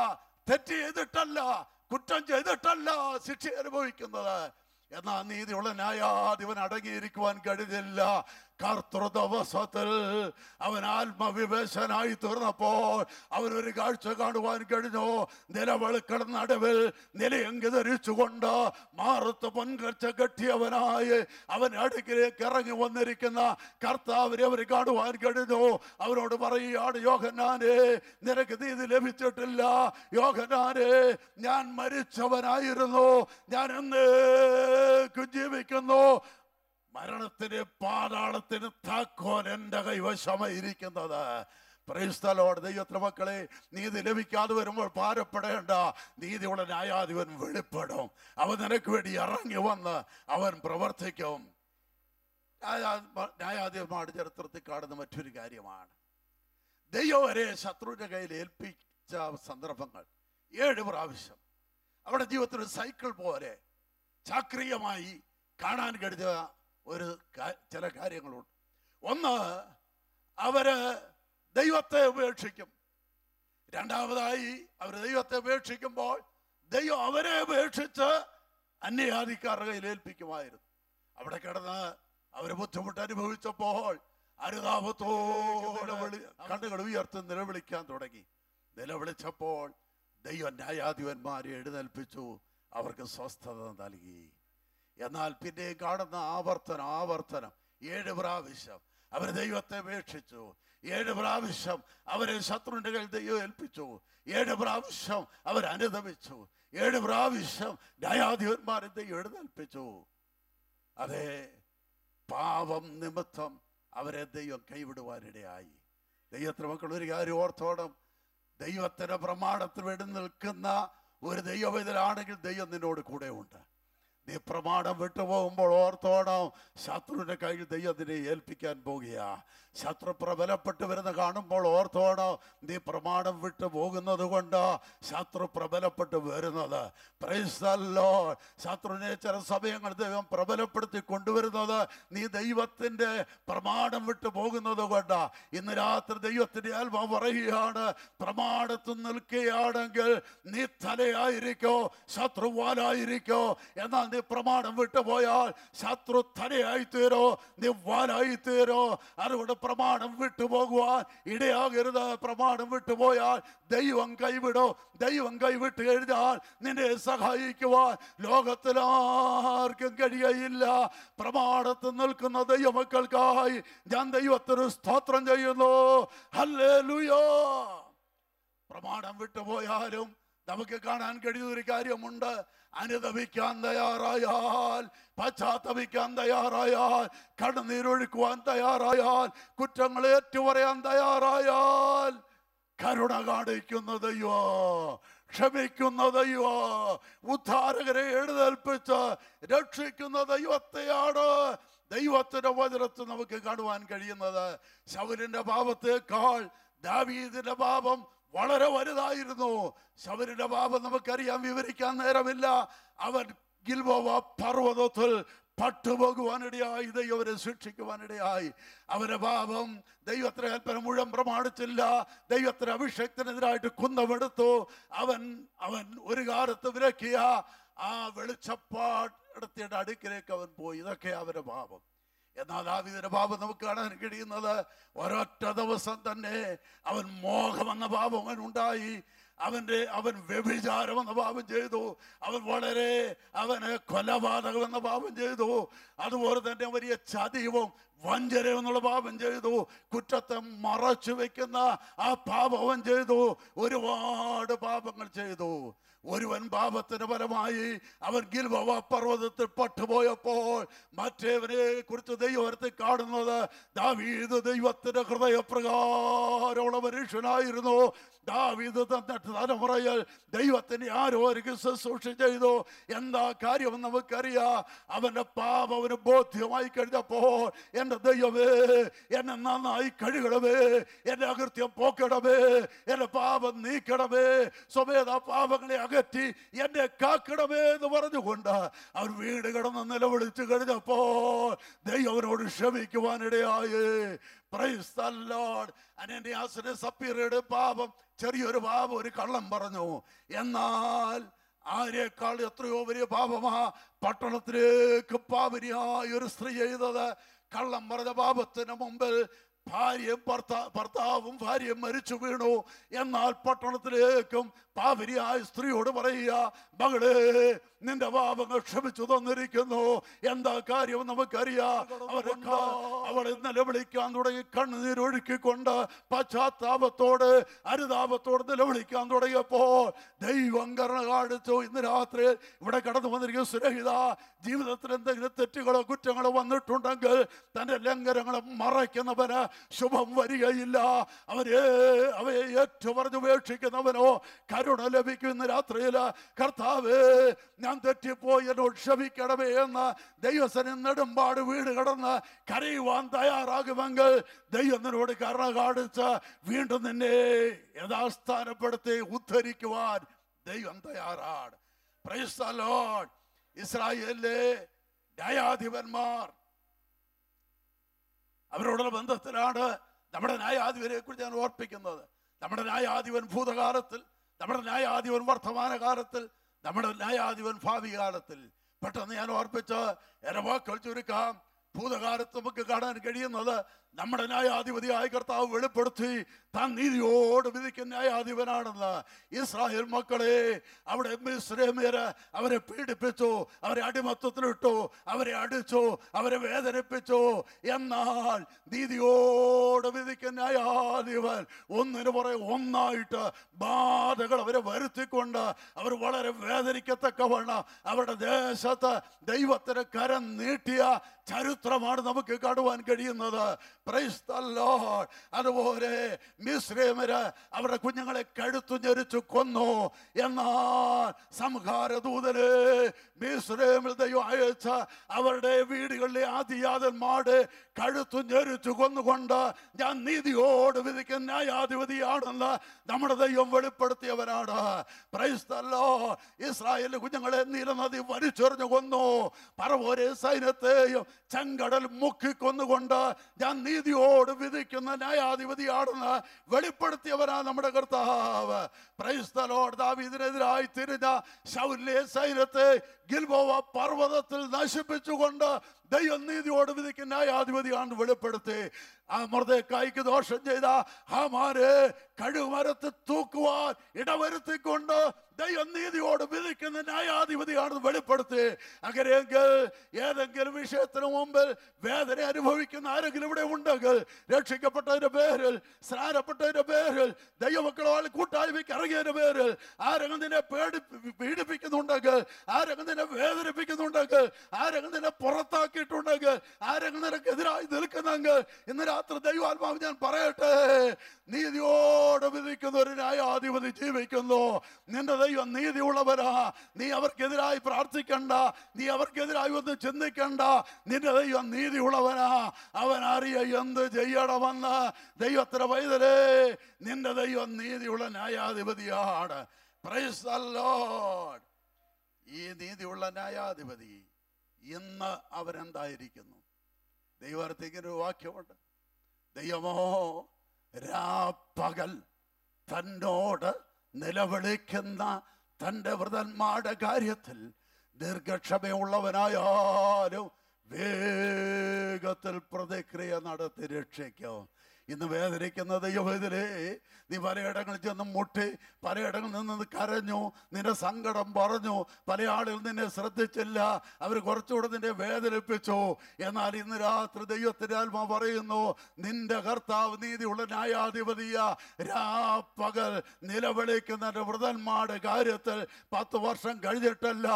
തെറ്റ് ചെയ്തിട്ടല്ല, കുറ്റം ചെയ്തിട്ടല്ല ശിക്ഷ അനുഭവിക്കുന്നത്. എന്നാൽ നീതിയുള്ള ന്യായാധിപൻ അടങ്ങിയിരിക്കുവാൻ കഴിഞ്ഞില്ല. കർത്തൃദിവസത്തിൽ അവൻ ആത്മവിവേശനായി തീർന്നപ്പോൾ അവനൊരു കാഴ്ച കാണുവാൻ കഴിഞ്ഞു. നിലവെളുക്കട നടുവിൽ നിലയെങ്കി ധരിച്ചുകൊണ്ട് മാറത്ത് പൊൻകച്ച കെട്ടിയവനായി അവൻ അടുക്കിലേക്ക് ഇറങ്ങി വന്നിരിക്കുന്ന കർത്താവിനെ അവന് കാണുവാൻ കഴിഞ്ഞു. അവനോട് പറയുകയാണ്, യോഹന്നാനെ, നിനക്ക് നീതി ലഭിച്ചിട്ടില്ല. യോഹന്നാനെ, ഞാൻ മരിച്ചവനായിരുന്നു, ഞാൻ എന്നേക്കും ജീവിക്കുന്നു. മരണത്തിന് പാതാളത്തിന് താക്കോൽ എൻ്റെ കൈവശമായിരിക്കുന്നത്. Price the Lord. ദൈവത്തിന്റെ മക്കളെ, നീതി ലഭിക്കാതെ വരുമ്പോൾ ഭാരപ്പെടേണ്ട. നീതിയുള്ള ന്യായാധിപൻ വെളിപ്പെടും. അവൻ നിനക്ക് വേണ്ടി ഇറങ്ങി വന്ന് അവൻ പ്രവർത്തിക്കും. ന്യായാധിപന്മാരുടെ ചരിത്രത്തിൽ കാണുന്ന മറ്റൊരു കാര്യമാണ്, ദൈവം വരെ ശത്രുവിന്റെ കയ്യിൽ ഏൽപ്പിച്ച സന്ദർഭങ്ങൾ 7 പ്രാവശ്യം അവിടെ ജീവിതത്തിൽ ഒരു സൈക്കിൾ പോലെ ചാക്രിയമായി കാണാൻ കഴിഞ്ഞ ചില കാര്യങ്ങളുണ്ട്. ഒന്ന്, അവര് ദൈവത്തെ ഉപേക്ഷിക്കും. രണ്ടാമതായി, അവർ ദൈവത്തെ ഉപേക്ഷിക്കുമ്പോൾ ദൈവം അവരെ ഉപേക്ഷിച്ച് അന്യജാതിക്കാരുടെ കയ്യിൽ ഏൽപ്പിക്കുമായിരുന്നു. അവിടെ കിടന്ന് അവര് ബുദ്ധിമുട്ട് അനുഭവിച്ചപ്പോൾ അനുതാപത്തോടെ കണ്ണുകൾ ഉയർത്തി നിലവിളിക്കാൻ തുടങ്ങി. നിലവിളിച്ചപ്പോൾ ദൈവം ന്യായാധിപന്മാരെ എഴുന്നേൽപ്പിച്ചു, അവർക്ക് സ്വസ്ഥത നൽകി. എന്നാൽ പിന്നെ കാണുന്ന ആവർത്തനം 7 പ്രാവശ്യം അവർ ദൈവത്തെ ഉപേക്ഷിച്ചു. 7 പ്രാവശ്യം അവരെ ശത്രുവിന്റെ കയ്യിൽ ദൈവം ഏൽപ്പിച്ചു. 7 പ്രാവശ്യം അവർ അനുദമിച്ചു. 7 പ്രാവശ്യം ന്യായാധിപന്മാരെ ദൈവം എഴുന്നേൽപ്പിച്ചു. അതെ, പാപം നിമിത്തം അവരെ ദൈവം കൈവിടുവാനിടയായി. ദൈവത്തിന് മക്കൾ ഒരു കാര്യം ഓർത്തോണം, ദൈവത്തിന്റെ പ്രമാണത്തിൽ വേണ്ടി നിൽക്കുന്ന ഒരു ദൈവവേദനാണെങ്കിൽ ദൈവം നിന്നോട് കൂടെ ഉണ്ട്. നീ പ്രമാണം വിട്ടുപോകുമ്പോൾ ഓർത്തോണം, ശത്രുവിന്റെ കയ്യിൽ ദൈവത്തിനെ ഏൽപ്പിക്കാൻ പോകുക. ശത്രു പ്രബലപ്പെട്ട് വരുന്ന കാണുമ്പോൾ ഓർത്തോണം, നീ പ്രമാണം വിട്ടു പോകുന്നത് കൊണ്ട് ശത്രു പ്രബലപ്പെട്ട് വരുന്നത്. Price the Lord. ശത്രുവിനെ ചില സമയങ്ങൾ ദൈവം പ്രബലപ്പെടുത്തി കൊണ്ടുവരുന്നത് നീ ദൈവത്തിന്റെ പ്രമാണം വിട്ടു പോകുന്നത് കൊണ്ട്. ഇന്ന് രാത്രി ദൈവത്തിന്റെ ആത്മാവ് പറയുകയാണ്, പ്രമാണത്തിൽ നിൽക്കുകയാണെങ്കിൽ നീ തലയായിരിക്കോ, ശത്രു വാലായിരിക്കോ. എന്നാൽ നീ പ്രമാണം വിട്ടുപോയാൽ ശത്രു തലയായി തീരോ, നീ വാലായി തീരോ. അതുകൊണ്ട് പ്രമാണം വിട്ടുപോകുവാൻ ഇടയാകരുത്. പ്രമാണം വിട്ടുപോയാൽ ദൈവം കൈവിടോ. ദൈവം കൈവിട്ട് കഴിഞ്ഞാൽ നിന്നെ സഹായിക്കുവാൻ ലോകത്തിലാർക്കും കഴിയയില്ല. പ്രമാണത്തിൽ നിൽക്കുന്ന ദൈവമക്കൾക്കായി ഞാൻ ദൈവത്തിന് സ്തോത്രം ചെയ്യുന്നു. ഹല്ലേലൂയ. പ്രമാണം വിട്ടുപോയാലും നമുക്ക് കാണാൻ കഴിയുന്ന ഒരു കാര്യമുണ്ട്, അനുദപിക്കാൻ തയ്യാറായാൽ, പശ്ചാത്തപിക്കാൻ തയ്യാറായാൽ, കണ്ണുനീരൊഴുക്കുവാൻ തയ്യാറായാൽ, കുറ്റങ്ങൾ ഏറ്റുപറയാൻ തയ്യാറായാൽ, കരുണ കാണിക്കുന്ന ദൈവോ, ക്ഷമിക്കുന്ന ദൈവോ, ഉദ്ധാരകരെ എഴുന്നേൽപ്പിച്ച് രക്ഷിക്കുന്ന ദൈവത്തെയാണ് ദൈവത്തിന്റെ വചനത്തിൽ നമുക്ക് കാണുവാൻ കഴിയുന്നത്. ശൗലിന്റെ പാപത്തേക്കാൾ ദാവീദിന്റെ പാപം വളരെ വലുതായിരുന്നു. ശൗലിന്റെ പാപം നമുക്കറിയാം, വിവരിക്കാൻ നേരമില്ല. അവൻ ഗിൽബോവ പർവ്വതത്തിൽ പട്ടുപോകുവാനിടയായി, ദൈവം അവരെ ശിക്ഷിക്കുവാനിടയായി. അവന്റെ പാപം ദൈവത്തിന് കൽപ്പന മുഴുവൻ പ്രമാണിച്ചില്ല. ദൈവത്തിന് അഭിഷേകത്തിനെതിരായിട്ട് കുന്തമെടുത്തു. അവൻ ഒരു കാലത്ത് വിലക്കിയ ആ വെളിച്ചപ്പാടത്തിന്റെ അടുക്കിലേക്ക് അവൻ പോയി. ഇതൊക്കെ അവന്റെ പാപം. എന്നാൽ ദാവീദിന്റെ പാപം നമുക്ക് കാണാൻ കഴിയുന്നത്, ഒരൊറ്റ ദിവസം തന്നെ അവൻ മോഹമെന്ന പാപം അവൻ ഉണ്ടായി. അവൻ വ്യഭിചാരം എന്ന പാപം ചെയ്തു. അവന് കൊലപാതകം എന്ന പാപം ചെയ്തു. അതുപോലെ തന്നെ വലിയ ചതിവും വഞ്ചനയും എന്നുള്ള പാപം ചെയ്തു. കുറ്റത്തെ മറച്ചു വെക്കുന്ന ആ പാപം അവൻ ചെയ്തു. ഒരുപാട് പാപങ്ങൾ ചെയ്തു. ഒരുവൻ പാപത്തിന് ഫലമായി അവൻ ഗിൽബോവ പർവ്വതത്തിൽ പട്ടുപോയപ്പോൾ മറ്റേവനെ കുറിച്ച് ദൈവത്തെ കാണുന്നത്, ദാവീദ് ദൈവത്തിന്റെ ഹൃദയപ്രകാരമുള്ള മനുഷ്യനായിരുന്നു. ദാവീദ് തലമുറയിൽ ദൈവത്തിന് ആരോഗ്യം ശുശ്രൂഷ ചെയ്തു. എന്താ കാര്യം നമുക്കറിയാം. അവന്റെ പാപം അവന് ബോധ്യമായി കഴിഞ്ഞപ്പോൾ, എന്റെ ദൈവമേ, എന്നെ നന്നായി കഴുകണമേ, എന്റെ അകൃത്യം പോക്കണമേ, എന്റെ പാപം നീക്കണമേ, സ്വമേധ പാപങ്ങളെ അകറ്റി എന്നെ കാക്കണമേ എന്ന് പറഞ്ഞുകൊണ്ട് അവൻ വീട് കിടന്ന് നിലവിളിച്ചു കഴിഞ്ഞപ്പോൾ ദൈവനോട് ക്ഷമിക്കുവാനിടയായി. Praise the Lord. അനന്യാസിന്റെ സപ്പീറയുടെ പാപം ചെറിയൊരു പാപം, ഒരു കള്ളം പറഞ്ഞു. എന്നാൽ ആരെക്കാൾ എത്രയോ വലിയ പാപമാ പട്ടണത്തിലേക്ക് പാവനിയായ ഒരു സ്ത്രീ ചെയ്തത്. കള്ളം പറഞ്ഞ പാപത്തിന് മുമ്പിൽ ഭർത്താവും ഭാര്യയും മരിച്ചു വീണു. എന്നാൽ പട്ടണത്തിലേക്കും പാവനിയായ സ്ത്രീയോട് പറയുക, മകളെ, നിന്റെ പാപങ്ങൾ ക്ഷമിച്ചു തന്നിരിക്കുന്നു. എന്താ കാര്യം നമുക്കറിയാം. അവളെ നിലവിളിക്കാൻ തുടങ്ങി, കണ്ണുനീരൊഴുക്കിക്കൊണ്ട് പശ്ചാത്താപത്തോട് അനുതാപത്തോട് നിലവിളിക്കാൻ തുടങ്ങിയപ്പോൾ ദൈവം കരുണ കാണിച്ചു. ഇന്ന് രാത്രി ഇവിടെ കടന്നു വന്നിരിക്കുന്ന സ്നേഹിത, ജീവിതത്തിൽ എന്തെങ്കിലും തെറ്റുകളോ കുറ്റങ്ങളോ വന്നിട്ടുണ്ടെങ്കിൽ തന്റെ ലംഘനങ്ങളെ മറയ്ക്കുന്നവന് ശുഭം വരികയില്ല. അവയെ ഏറ്റുപറഞ്ഞുപേക്ഷിക്കുന്നവനോ കരുണ ലഭിക്കും. ഇന്ന് രാത്രിയിൽ കർത്താവേ, ഞാൻ തെറ്റിപ്പോയി, എന്നോട് ക്ഷമിക്കണമേ എന്ന് ദൈവസന നെടുമ്പാട് വീട് കടന്ന് കരയുവാൻ തയ്യാറാകുമെങ്കിൽ ദൈവം നിന്നോട് കരുണ കാണിച്ച് വീണ്ടും നിന്നെ യഥാസ്ഥാനപ്പെടുത്തി ഉദ്ധരിക്കുവാൻ ദൈവം തയ്യാറാണ്. Price the Lord. ഇസ്രായേലിലെ ന്യായാധിപന്മാർ, അവരോടുള്ള ബന്ധത്തിലാണ് നമ്മുടെ ന്യായാധിപനെ കുറിച്ച് ഞാൻ ഓർപ്പിക്കുന്നത്. നമ്മുടെ ന്യായാധിപൻ ഭൂതകാലത്തിൽ, നമ്മുടെ ന്യായാധിപൻ വർത്തമാനകാലത്തിൽ, നമ്മുടെ ന്യായാധിപൻ ഭാവി കാലത്തിൽ. പെട്ടെന്ന് ഞാൻ ഓർപ്പിച്ച് എന്റെ വാക്കുകൾ ചുരുക്കാം. ഭൂതകാലത്ത് നമുക്ക് കാണാൻ കഴിയുന്നത് നമ്മുടെ ന്യായാധിപതിയായ കർത്താവ് വെളിപ്പെടുത്തി താൻ നീതിയോട് വിധിക്കുന്ന ന്യായാധിപനാണെന്ന്. ഇസ്രായേൽ മക്കളെ അവിടെ മിസ്രൈമ്യര് അവരെ പീഡിപ്പിച്ചു, അവരെ അടിമത്തത്തിലിട്ടു, അവരെ അടിച്ചു, അവരെ വേദനിപ്പിച്ചു. എന്നാൽ നീതിയോട് വിധിക്കുന്ന ന്യായാധിപൻ ഒന്നിനു പുറകെ ഒന്നായിട്ട് ബാധകൾ അവരെ വരുത്തിക്കൊണ്ട് അവർ വളരെ വേദനിക്കത്തക്കവണ്ണം അവരുടെ ദേശത്ത് ദൈവത്തിന് കരം നീട്ടിയ ചരിത്രമാണ് നമുക്ക് കാണുവാൻ കഴിയുന്നത്. Price the Lord. അതുപോലെ മിസ്രൈമ്യര് അവരുടെ കുഞ്ഞുങ്ങളെ കഴുത്തു ഞെരിച്ചു കൊന്നു. എന്നാൽ സംഹാരദൂതനെ മിസ്രൈമിൽ ദൈവം അയച്ച അവരുടെ വീടുകളിലെ ആദിജാതന്മാരുടെ കഴുത്തു ഞെരിച്ചു കൊന്നുകൊണ്ട് ഞാൻ നീതിയോട് വിധിക്കുന്ന ന്യായാധിപതിയാണെന്ന് നമ്മുടെ ദൈവം വെളിപ്പെടുത്തിയവനാണ്. Price the Lord. ഇസ്രായേലിലെ കുഞ്ഞുങ്ങളെ നീലനദി വലിച്ചെറിഞ്ഞു കൊന്നു. ഫറവോന്റെ സൈന്യത്തെയും ചെങ്കടൽ മുക്കിക്കൊന്നുകൊണ്ട് ഞാൻ നീതിയോട് വിധിക്കുന്ന ന്യായാധിപതിയാണെന്ന് വെളിപ്പെടുത്തിയവനാണ് നമ്മുടെ കർത്താവ്. Praise the Lord. ദാവീദിനെതിരായി തിരിഞ്ഞ ശൗലിലെ സൈന്യത്തെ ഗിൽബോവ പർവ്വതത്തിൽ നശിപ്പിച്ചുകൊണ്ട് ദൈവം നീതിയോട് വിധിക്കുന്ന ന്യായാധിപതിയാണെന്ന് വെളിപ്പെടുത്തി. ആ മൊർദെഖായിക്ക് ദോഷം ചെയ്ത ഹാമാനെ കഴുമരത്ത് തൂക്കുവാൻ ഇടവരുത്തിക്കൊണ്ട് ദൈവം നീതിയോട് വിധിക്കുന്ന ന്യായാധിപതിയാണെന്ന് വെളിപ്പെടുത്തി. അങ്ങനെയെങ്കിൽ ഏതെങ്കിലും വിഷയത്തിന് മുമ്പിൽ വേദന അനുഭവിക്കുന്ന ആരെങ്കിലും ഇവിടെ ഉണ്ടെങ്കിൽ, രക്ഷിക്കപ്പെട്ടതിന്റെ പേരിൽ, സ്നാനപ്പെട്ടതിന്റെ പേരിൽ, ദൈവമക്കളോട് കൂട്ടായ്മയ്ക്ക് ഇറങ്ങിയതിന്റെ പേരിൽ ആരെങ്കിലും നിന്നെ പീഡിപ്പിക്കുന്നുണ്ടെങ്കിൽ, ആരെങ്കിലും നിന്നെ വേദനിപ്പിക്കുന്നുണ്ടെങ്കിൽ, ആരെങ്കിലും നിന്നെ പുറത്താക്കിയിട്ടുണ്ടെങ്കിൽ, ആരെങ്കിലും നിനക്കെതിരായി നിൽക്കുന്നെങ്കിൽ ഇന്ന് രാത്രി ദൈവാത്മാവ് ഞാൻ പറയട്ടെ, നീതിയോട് വിധിക്കുന്ന ഒരു ന്യായാധിപതി ജീവിക്കുന്നു. നിന്റെ ദൈവം നീതിയുള്ളവരാ. നീ അവർക്കെതിരായി പ്രാർത്ഥിക്കണ്ട, നീ അവർക്കെതിരായി ഒന്നും ചിന്തിക്കണ്ട. നിന്റെ ദൈവം നീതിയുള്ളവനാ. അവൻ അറിയ എന്ത് ചെയ്യണമെന്ന്. ദൈവത്തിന്റെ പൈതലേ, നിന്റെ ദൈവം നീതിയുള്ള ന്യായാധിപതിയാണ്. Praise the Lord. ഈ നീതിയുള്ള ന്യായാധിപതി ഇന്ന് അവരെന്തായിരിക്കുന്നു? ദൈവത്തിക്ക് ഒരു വാക്യമുണ്ട്. ദൈവമോ രാപ്പകൽ തന്നോട് നിലവിളിക്കുന്ന തൻ്റെ വൃതന്മാരുടെ കാര്യത്തിൽ ദീർഘക്ഷമയുള്ളവനായാലും വേഗത്തിൽ പ്രതിക്രിയ നടത്തി രക്ഷിക്കും. ഇന്ന് വേദനിക്കുന്ന ദൈവവേദനേ, നീ പലയിടങ്ങളിൽ ചെന്ന് മുട്ടി, പലയിടങ്ങളിൽ നിന്ന് കരഞ്ഞു, നിന്റെ സങ്കടം പറഞ്ഞു, പല ആളുകൾ നിന്നെ ശ്രദ്ധിച്ചില്ല, അവർ കുറച്ചുകൂടെ നിന്നെ വേദനിപ്പിച്ചു. എന്നാൽ ഇന്ന് രാത്രി ദൈവത്തിന്റെ ആത്മാവ് പറയുന്നു, നിന്റെ കർത്താവ് നീതിയുള്ള ന്യായാധിപതിയ. രാപ്പകൽ നിലവിളിക്കുന്ന വൃതന്മാരുടെ കാര്യത്തിൽ 10 വർഷം കഴിഞ്ഞിട്ടല്ല,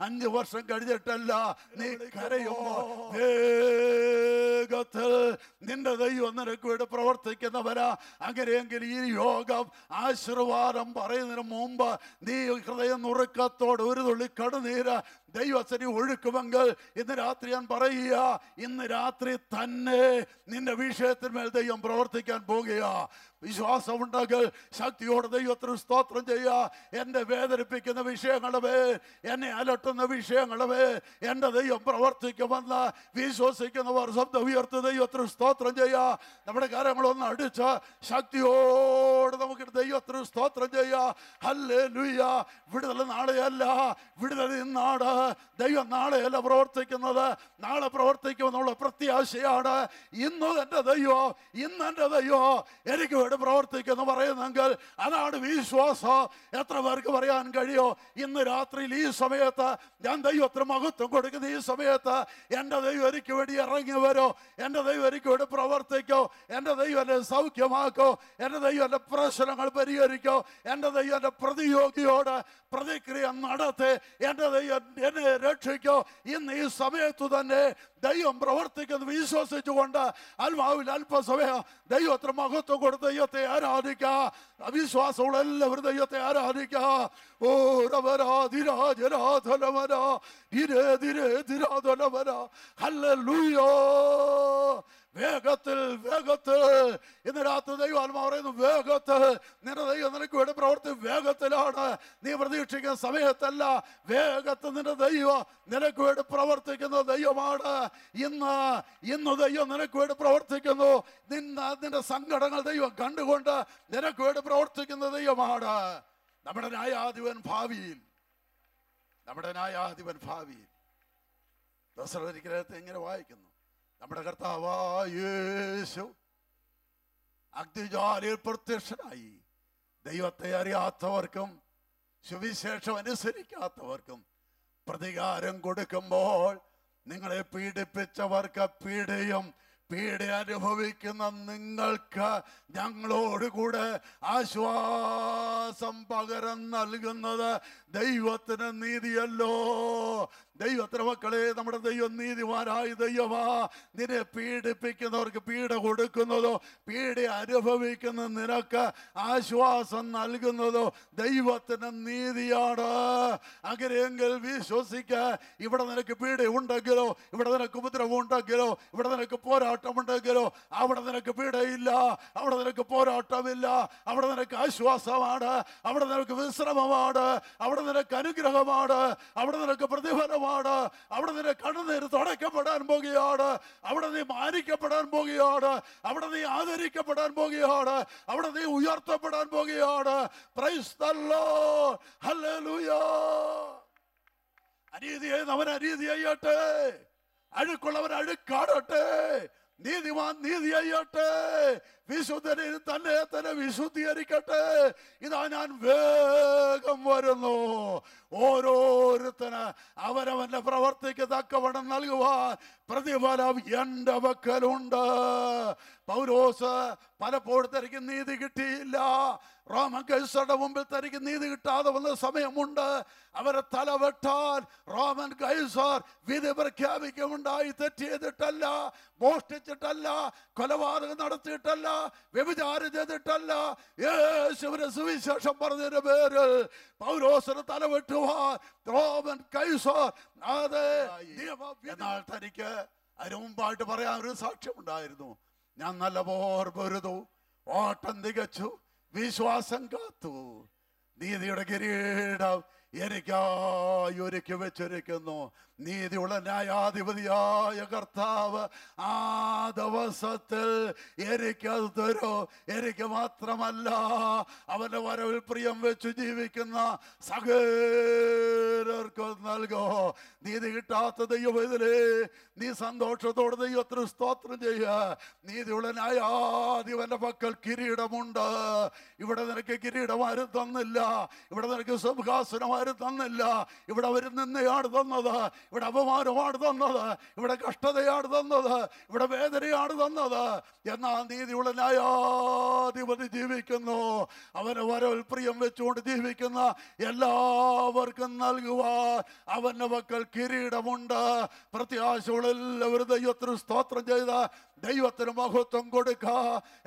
5 വർഷം കഴിഞ്ഞിട്ടല്ല, നീ കരയുമ്പോ വേഗത്തിൽ നിന്റെ ദൈവം നിനക്ക് വേണ്ടി പ്രവർത്തിക്കുന്നവരാ. അങ്ങനെയെങ്കിൽ ഈ യോഗം ആശീർവാദം പറയുന്നതിന് മുമ്പ് നീ ഹൃദയം നുറുക്കത്തോട് ഒരു തുള്ളി കടുനീര് ദൈവസനി ഒഴുക്കുമെങ്കിൽ ഇന്ന് രാത്രി ഞാൻ പറയുക, ഇന്ന് രാത്രി തന്നെ നിന്റെ വിഷയത്തിന്മേൽ ദൈവം പ്രവർത്തിക്കാൻ പോകുക. വിശ്വാസമുണ്ടെങ്കിൽ ശക്തിയോടെ ദൈവത്തിന് സ്തോത്രം ചെയ്യുക. എന്നെ വേദനിപ്പിക്കുന്ന വിഷയങ്ങളുടെ മേൽ, എന്നെ അലട്ടുന്ന വിഷയങ്ങളുടെ മേൽ എൻ്റെ ദൈവം പ്രവർത്തിക്കുമെന്ന് വിശ്വസിക്കുന്നവർ ശബ്ദം ഉയർത്തി ദൈവത്തിന് സ്തോത്രം ചെയ്യുക. നമ്മുടെ കരം കരങ്ങളൊന്ന് അടിച്ച് ശക്തിയോട് നമുക്ക് ദൈവത്തിന് സ്തോത്രം ചെയ്യാം. ഹല്ലേലൂയ. വിടുതൽ നാളെയല്ല, വിടുതൽ ഇന്നാണ്. ദൈവം നാളെയല്ല പ്രവർത്തിക്കുന്നത്, നാളെ പ്രവർത്തിക്കുമെന്നുള്ള പ്രത്യാശയാണ്. ഇന്ന് എൻ്റെ ദൈവം, ഇന്ന് എൻ്റെ ദൈവം എനിക്ക് വേണ്ടി പ്രവർത്തിക്കുമെന്ന് പറയുന്നെങ്കിൽ അതാണ് വിശ്വാസം. എത്ര പേർക്ക് പറയാൻ കഴിയോ ഇന്ന് രാത്രിയിൽ ഈ സമയത്ത് ഞാൻ ദൈവത്തിന് മഹത്വം കൊടുക്കുന്ന ഈ സമയത്ത് എൻ്റെ ദൈവം എനിക്ക് വേണ്ടി ഇറങ്ങി വരോ, എൻ്റെ ദൈവം എനിക്ക് വേണ്ടി പ്രവർത്തിക്കോ, എൻ്റെ ദൈവം എന്നെ സൗഖ്യമാക്കോ, എൻ്റെ ദൈവം എൻ്റെ പ്രശ്നങ്ങൾ പരിഹരിക്കോ, എൻ്റെ ദൈവം എൻ്റെ പ്രതിയോഗിയോട് പ്രതിക്രിയ നടത്തി എൻ്റെ ദൈവം എന്നെ രക്ഷിക്കോ. ഇന്ന് ഈ സമയത്തു തന്നെ ദൈവം പ്രവർത്തിക്കുന്നു വിശ്വസിച്ചുകൊണ്ട് ആത്മാവിൽ അല്പസമയം ദൈവത്തിന് മഹത്വം കൊടുത്ത് ദൈവത്തെ ആരാധിക്കുക. അവിശ്വാസമുള്ള എല്ലാവരും ദൈവത്തെ ആരാധിക്കുക. ഓ ഹല്ലേലൂയ. വേഗത്തിൽ വേഗത്തിൽ ഇന്ന് രാത്രി ദൈവാത്മാ പറയുന്നു, വേഗത്തിൽ നിന്റെ ദൈവം നിനക്ക് വേണ്ടി പ്രവർത്തി വേഗത്തിലാണ്. നീ പ്രതീക്ഷിക്കുന്ന സമയത്തല്ല, വേഗത്തിൽ നിന്റെ ദൈവം നിനക്ക് വേണ്ടി പ്രവർത്തിക്കുന്ന ദൈവമാണ്. ഇന്ന് ദൈവം നിനക്ക് വേണ്ടി പ്രവർത്തിക്കുന്നു. നിന്റെ സങ്കടങ്ങൾ ദൈവം കണ്ടുകൊണ്ട് നിനക്ക് വേണ്ടി പ്രവർത്തിക്കുന്ന ദൈവമാണ്. നമ്മുടെ ന്യായാധിപൻ ഭാവിയിൽ, നമ്മുടെ ന്യായാധിപൻ ഭാവിയിൽ ദശരഥ ഇങ്ങനെ വായിക്കുന്നു, നമ്മുടെ കർത്താവായ യേശു അഗ്നിജ്വാലയിൽ പ്രത്യക്ഷനായി ദൈവത്തെ അറിയാത്തവർക്കും സുവിശേഷം അനുസരിക്കാത്തവർക്കും പ്രതികാരം കൊടുക്കുമ്പോൾ നിങ്ങളെ പീഡിപ്പിച്ചവർക്ക് പീഡയും പീഡ അനുഭവിക്കുന്ന നിങ്ങൾക്ക് ഞങ്ങളോടുകൂടെ ആശ്വാസം പകരം നൽകുന്നത് ദൈവത്തിന് നീതിയല്ലോ. ദൈവത്തിന് മക്കളെ, നമ്മുടെ ദൈവം നീതിമാനായ ദൈവമാ. നിന്നെ പീഡിപ്പിക്കുന്നവർക്ക് പീഡ കൊടുക്കുന്നതോ പീഡ അനുഭവിക്കുന്ന നിനക്ക് ആശ്വാസം നൽകുന്നതോ ദൈവത്തിന് നീതിയാണ്. അങ്ങനെയെങ്കിൽ വിശ്വസിക്ക. ഇവിടെ നിനക്ക് പീഡ ഉണ്ടെങ്കിലോ, ഇവിടെ നിനക്ക് ഉപദ്രവം ഉണ്ടെങ്കിലോ, ഇവിടെ നിനക്ക് പോരാട്ടമുണ്ടെങ്കിലോ, അവിടെ നിനക്ക് പീഡയില്ല, അവിടെ നിനക്ക് പോരാട്ടമില്ല, അവിടെ നിനക്ക് ആശ്വാസമാണ്, അവിടെ നിനക്ക് വിശ്രമമാണ്, അവിടെ നിനക്ക് അനുഗ്രഹമാണ്, അവിടെ നിനക്ക് പ്രതിഫലമാണ്, അവിടെ നിന്റെ കണ്ണുനീര് തുടയ്ക്കപ്പെടാൻ പോകുകയാണ്, അവിടെ നീ മാനിക്കപ്പെടാൻ പോകുകയാണ്, അവിടെ നീ ആദരിക്കപ്പെടാൻ പോകുകയാണ്, അവിടെ നീ ഉയർത്തപ്പെടാൻ പോകുകയാണ്. Price the Lord. ഹല്ലേലൂയ. അനീതിയെ അവൻ അനീതി ചെയ്യട്ടെ, അഴുക്കുള്ളവൻ അഴുക്കാടട്ടെ, നീതിമാൻ നീതി ചെയ്യട്ടെ, വിശുദ്ധനിൽ തന്നെ തന്നെ വിശുദ്ധീകരിക്കട്ടെ. ഇതാ ഞാൻ വേഗം വരുന്നു. ഓരോരുത്തന് അവനവന്റെ പ്രവർത്തിക്ക് തക്കവണ്ണം നൽകുവാൻ പ്രതിഫലം എൻ്റെ പക്കലുണ്ട്. പൗലോസ് പലപ്പോഴും തനിക്ക് നീതി കിട്ടിയില്ല. റോമൻ കൈസറുടെ മുമ്പിൽ തനിക്ക് നീതി കിട്ടാതെ വന്ന സമയമുണ്ട്. അവരെ തലവെട്ടാൻ റോമൻ കൈസർ വിധി പ്രഖ്യാപിക്കുമുണ്ടായി. തെറ്റ് ചെയ്തിട്ടല്ല, മോഷ്ടിച്ചിട്ടല്ല, കൊലപാതകം നടത്തിയിട്ടല്ല, വ്യഭിചാരം ചെയ്തിട്ടല്ല, യേശുവിന്റെ സുവിശേഷം പറഞ്ഞതിന്റെ പേരിൽ പൗലോസിന് തലവെട്ടുവാൻ റോമൻ കൈസർ അതെ. എന്നാൽ തനിക്ക് അതിനു മുമ്പായിട്ട് പറയാൻ ഒരു സാക്ഷ്യമുണ്ടായിരുന്നു. ഞാൻ നല്ല പോർ പൊരുതു, ഓട്ടം തികച്ചു, വിശ്വാസം കാത്തു, നീതിയുടെ കിരീടം എനിക്കായി ഒരുക്കി വെച്ചിരിക്കുന്നു. നീതിയുള്ള ന്യായാധിപതിയായ കർത്താവ് ആ ദിവസത്തിൽ എനിക്കത് തരൂ. എനിക്ക് മാത്രമല്ല, അവന്റെ വരവിൽ പ്രിയം വെച്ച് ജീവിക്കുന്ന സകലർക്കും നൽകോ. നീതി കിട്ടാത്ത ദൈവത്തിലേ നീ സന്തോഷത്തോടെ ദൈവത്തിന് സ്തോത്രം ചെയ്യുക. നീതിയുള്ള ന്യായാധിപന്റെ പക്കൽ കിരീടമുണ്ട്. ഇവിടെ നിനക്ക് കിരീടം ആരും തന്നില്ല, ഇവിടെ നിനക്ക് സിംഹാസനം ആരും തന്നില്ല. ഇവിടെ അവർ നിന്നയാണ് തന്നത്, ഇവിടെ അപമാനമാണ് തന്നത്, ഇവിടെ കഷ്ടതയാണ് തന്നത്, ഇവിടെ വേദനയാണ് തന്നത്. എന്നാൽ നീതിയുള്ള ന്യായാധിപതി ജീവിക്കുന്നു. അവന് വരവിൽ പ്രിയം വെച്ചുകൊണ്ട് ജീവിക്കുന്ന എല്ലാവർക്കും നൽകുവാൻ അവന്റെ പക്കൽ കിരീടമുണ്ട്. പ്രത്യാശയുള്ള എല്ലാവരും ദൈവത്തിന് സ്തോത്രം ചെയ്ത ദൈവത്തിന് മഹത്വം കൊടുക്കുക.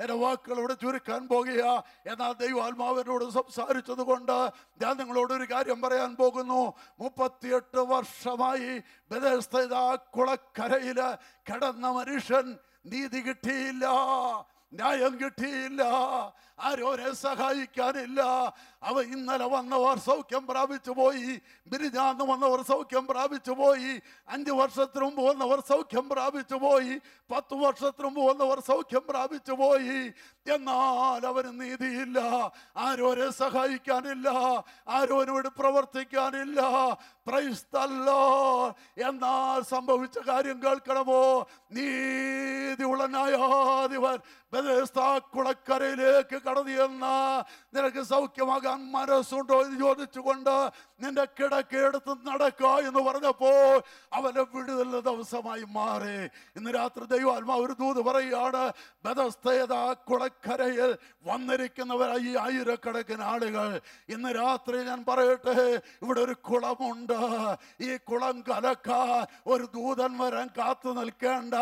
എന്റെ വാക്കുകളോട് ചുരുക്കാൻ പോകുക. എന്നാൽ ദൈവാത്മാവിനോട് സംസാരിച്ചത് കൊണ്ട് ഞാൻ നിങ്ങളോട് ഒരു കാര്യം പറയാൻ പോകുന്നു. 38 വർഷമായി ബെഥെസ്ദ കുളക്കരയില് കിടന്ന മനുഷ്യൻ നീതി കിട്ടിയില്ല. ന്യായം കിട്ടിയില്ല, ആരോരെ സഹായിക്കാനില്ല. ഇന്നലെ വന്നവർ സൗഖ്യം പ്രാപിച്ചു പോയി, ബിരിഞ്ഞാന്ന് വന്നവർ സൗഖ്യം പ്രാപിച്ചു പോയി, 5 വർഷത്തിന് മുമ്പ് വന്നവർ സൗഖ്യം പ്രാപിച്ചു പോയി, 10 വർഷത്തിന് മുമ്പ് വന്നവർ സൗഖ്യം പ്രാപിച്ചു പോയി. എന്നാൽ അവന് നീതിയില്ല, ആരോരെ സഹായിക്കാനില്ല, ആരോനോട് പ്രവർത്തിക്കാനില്ല. Praise the Lord. എന്നാൽ സംഭവിച്ച കാര്യം കേൾക്കണമോ? നീതിയുള്ള ന്യായാധിപൻ ബെഥെസ്ദാ കുളക്കരയിലേക്ക് കടന്നു ചെന്ന നിനക്ക് സൗഖ്യമാകാൻ മനസ്സുണ്ടോ എന്ന് ചോദിച്ചുകൊണ്ട് നിന്റെ കിടക്കെടുത്ത് നടക്കുക എന്ന് പറഞ്ഞപ്പോൾ അവന്റെ വിടുതൽ ദിവസമായി മാറി. ഇന്ന് രാത്രി ദൈവാത്മാവ് ഒരു ദൂത് പറയുകയാണ്, ബെഥെസ്ദാ കുളക്കരയിൽ വന്നിരിക്കുന്നവരായി ഈ ആയിരക്കണക്കിന് ആളുകൾ. ഇന്ന് രാത്രി ഞാൻ പറയട്ടെ, ഇവിടെ ഒരു കുളമുണ്ട്. ഈ കുളം കലക്കാൻ ഒരു ദൂതൻ വരാൻ കാത്തു നിൽക്കേണ്ട.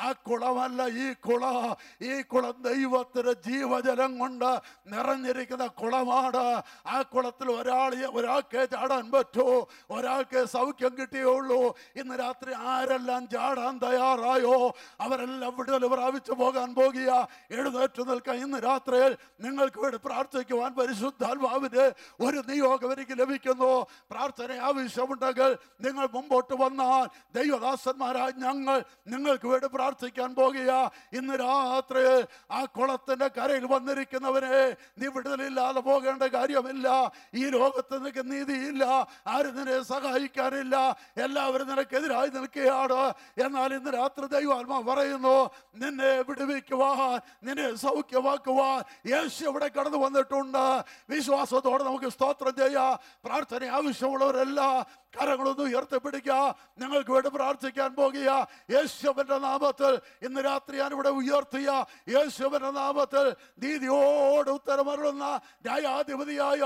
ആ കുളമല്ല ഈ കുളം. ഈ കുളം ദൈവത്തിന്റെ ജീവജലം കൊണ്ട് നിറഞ്ഞിരിക്കുന്ന കുളമാണ്. ആ കുളത്തിൽ ഒരാൾക്ക് ചാടാൻ പറ്റൂ, ഒരാൾക്ക് സൗഖ്യം കിട്ടിയുള്ളൂ. ഇന്ന് രാത്രി ആരെല്ലാം ചാടാൻ തയ്യാറായോ അവരെല്ലാം വിടുതൽ പ്രാപിച്ചു പോകാൻ പോകുക. എഴുന്നേറ്റ് നിൽക്കാൻ ഇന്ന് രാത്രിയിൽ നിങ്ങൾക്ക് വേണ്ടി പ്രാർത്ഥിക്കുവാൻ പരിശുദ്ധാത്മാവിന്റെ ഒരു നിയോഗം എനിക്ക് ലഭിക്കുന്നു. പ്രാർത്ഥന ആവശ്യമുണ്ടെങ്കിൽ നിങ്ങൾ മുമ്പോട്ട് വന്നാൽ ദൈവദാസന്മാരായി ഞങ്ങൾ നിങ്ങൾക്ക് വേണ്ടി പ്രാർത്ഥിക്കാൻ പോകുക. ഇന്ന് രാത്രി ആ കുളത്തിന്റെ കരയിൽ വന്നിരിക്കുന്നവനെ നീ വിടുതലില്ലാതെ പോകേണ്ട കാര്യമില്ല. ഈ ലോകത്ത് നിനക്ക് നീതിയില്ല, ആരും നിന്നെ സഹായിക്കാനില്ല, എല്ലാവരും നിനക്കെതിരായി നിൽക്കുകയാണ്. എന്നാൽ ഇന്ന് രാത്രി ദൈവാത്മാവ് പറയുന്നു, നിന്നെ വിടുവിക്കുവാൻ, നിന്നെ സൗഖ്യമാക്കുവാൻ യേശു ഇവിടെ കടന്നു വന്നിട്ടുണ്ട്. വിശ്വാസത്തോടെ നമുക്ക് സ്തോത്രം ചെയ്യാം. പ്രാർത്ഥന ആവശ്യമുള്ളവരെല്ലാം കരങ്ങളൊന്ന് ഉയർത്തിപ്പിടിക്കുക. ഞങ്ങൾക്ക് വേണ്ടി പ്രാർത്ഥിക്കാൻ പോകുക. യേശുവിന്റെ നാമത്തിൽ ഇന്ന് രാത്രി ഞാനിവിടെ ഉയർത്തിയ യേശുവിന്റെ നാമത്തിൽ നീതിയോട് ഉത്തരമരുളുന്ന ന്യായാധിപതിയായ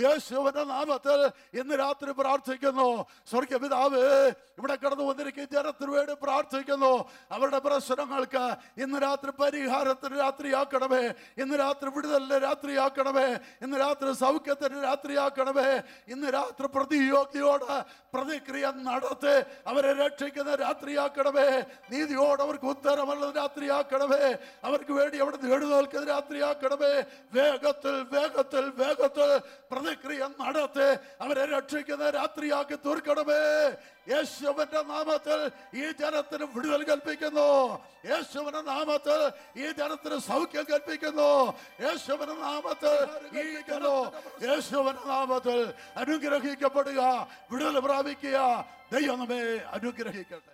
യേശുവിന്റെ നാമത്തിൽ ഇന്ന് രാത്രി പ്രാർത്ഥിക്കുന്നു. സ്വർഗ്ഗപിതാവേ, ഇവിടെ കടന്നു വന്നിരിക്കുന്ന ജനത്തിന് വേണ്ടി പ്രാർത്ഥിക്കുന്നു. അവരുടെ പ്രശ്നങ്ങൾക്ക് ഇന്ന് രാത്രി പരിഹാരത്തിന് രാത്രിയാക്കണമേ. ഇന്ന് രാത്രി വിടുതലിന്റെ രാത്രിയാക്കണമേ. ഇന്ന് രാത്രി സൗഖ്യത്തിന് രാത്രിയാക്കണമേ. ഇന്ന് രാത്രി പ്രതിയോഗിയോട് പ്രതിക്രിയ നടത്തി അവരെ രക്ഷിക്കുന്ന രാത്രിയാക്കണമേ. നീതിയോട് അവർക്ക് ഉത്തരമുള്ള രാത്രിയാക്കണമേ. അവർക്ക് വേണ്ടി അവിടെ എഴുന്നേൽക്കുന്ന രാത്രിയാക്കണമേ. വേഗത്തിൽ വേഗത്തിൽ വേഗത്തിൽ പ്രതിക്രിയ നടത്തി അവരെ രക്ഷിക്കുന്ന രാത്രിയാക്കി തീർക്കണമേ. യേശുവിന്റെ നാമത്തിൽ ഈ ജനത്തിന് വിടുതൽ കൽപ്പിക്കുന്നു. യേശുവിന്റെ നാമത്തിൽ ഈ ജനത്തിന് സൗഖ്യം കൽപ്പിക്കുന്നു. യേശുവിന്റെ നാമത്തിൽ യേശുവിന്റെ നാമത്തിൽ അനുഗ്രഹിക്കപ്പെടുക, വിടുതൽ പ്രാപിക്കുക. ദൈവം നമ്മെ അനുഗ്രഹിക്കട്ടെ.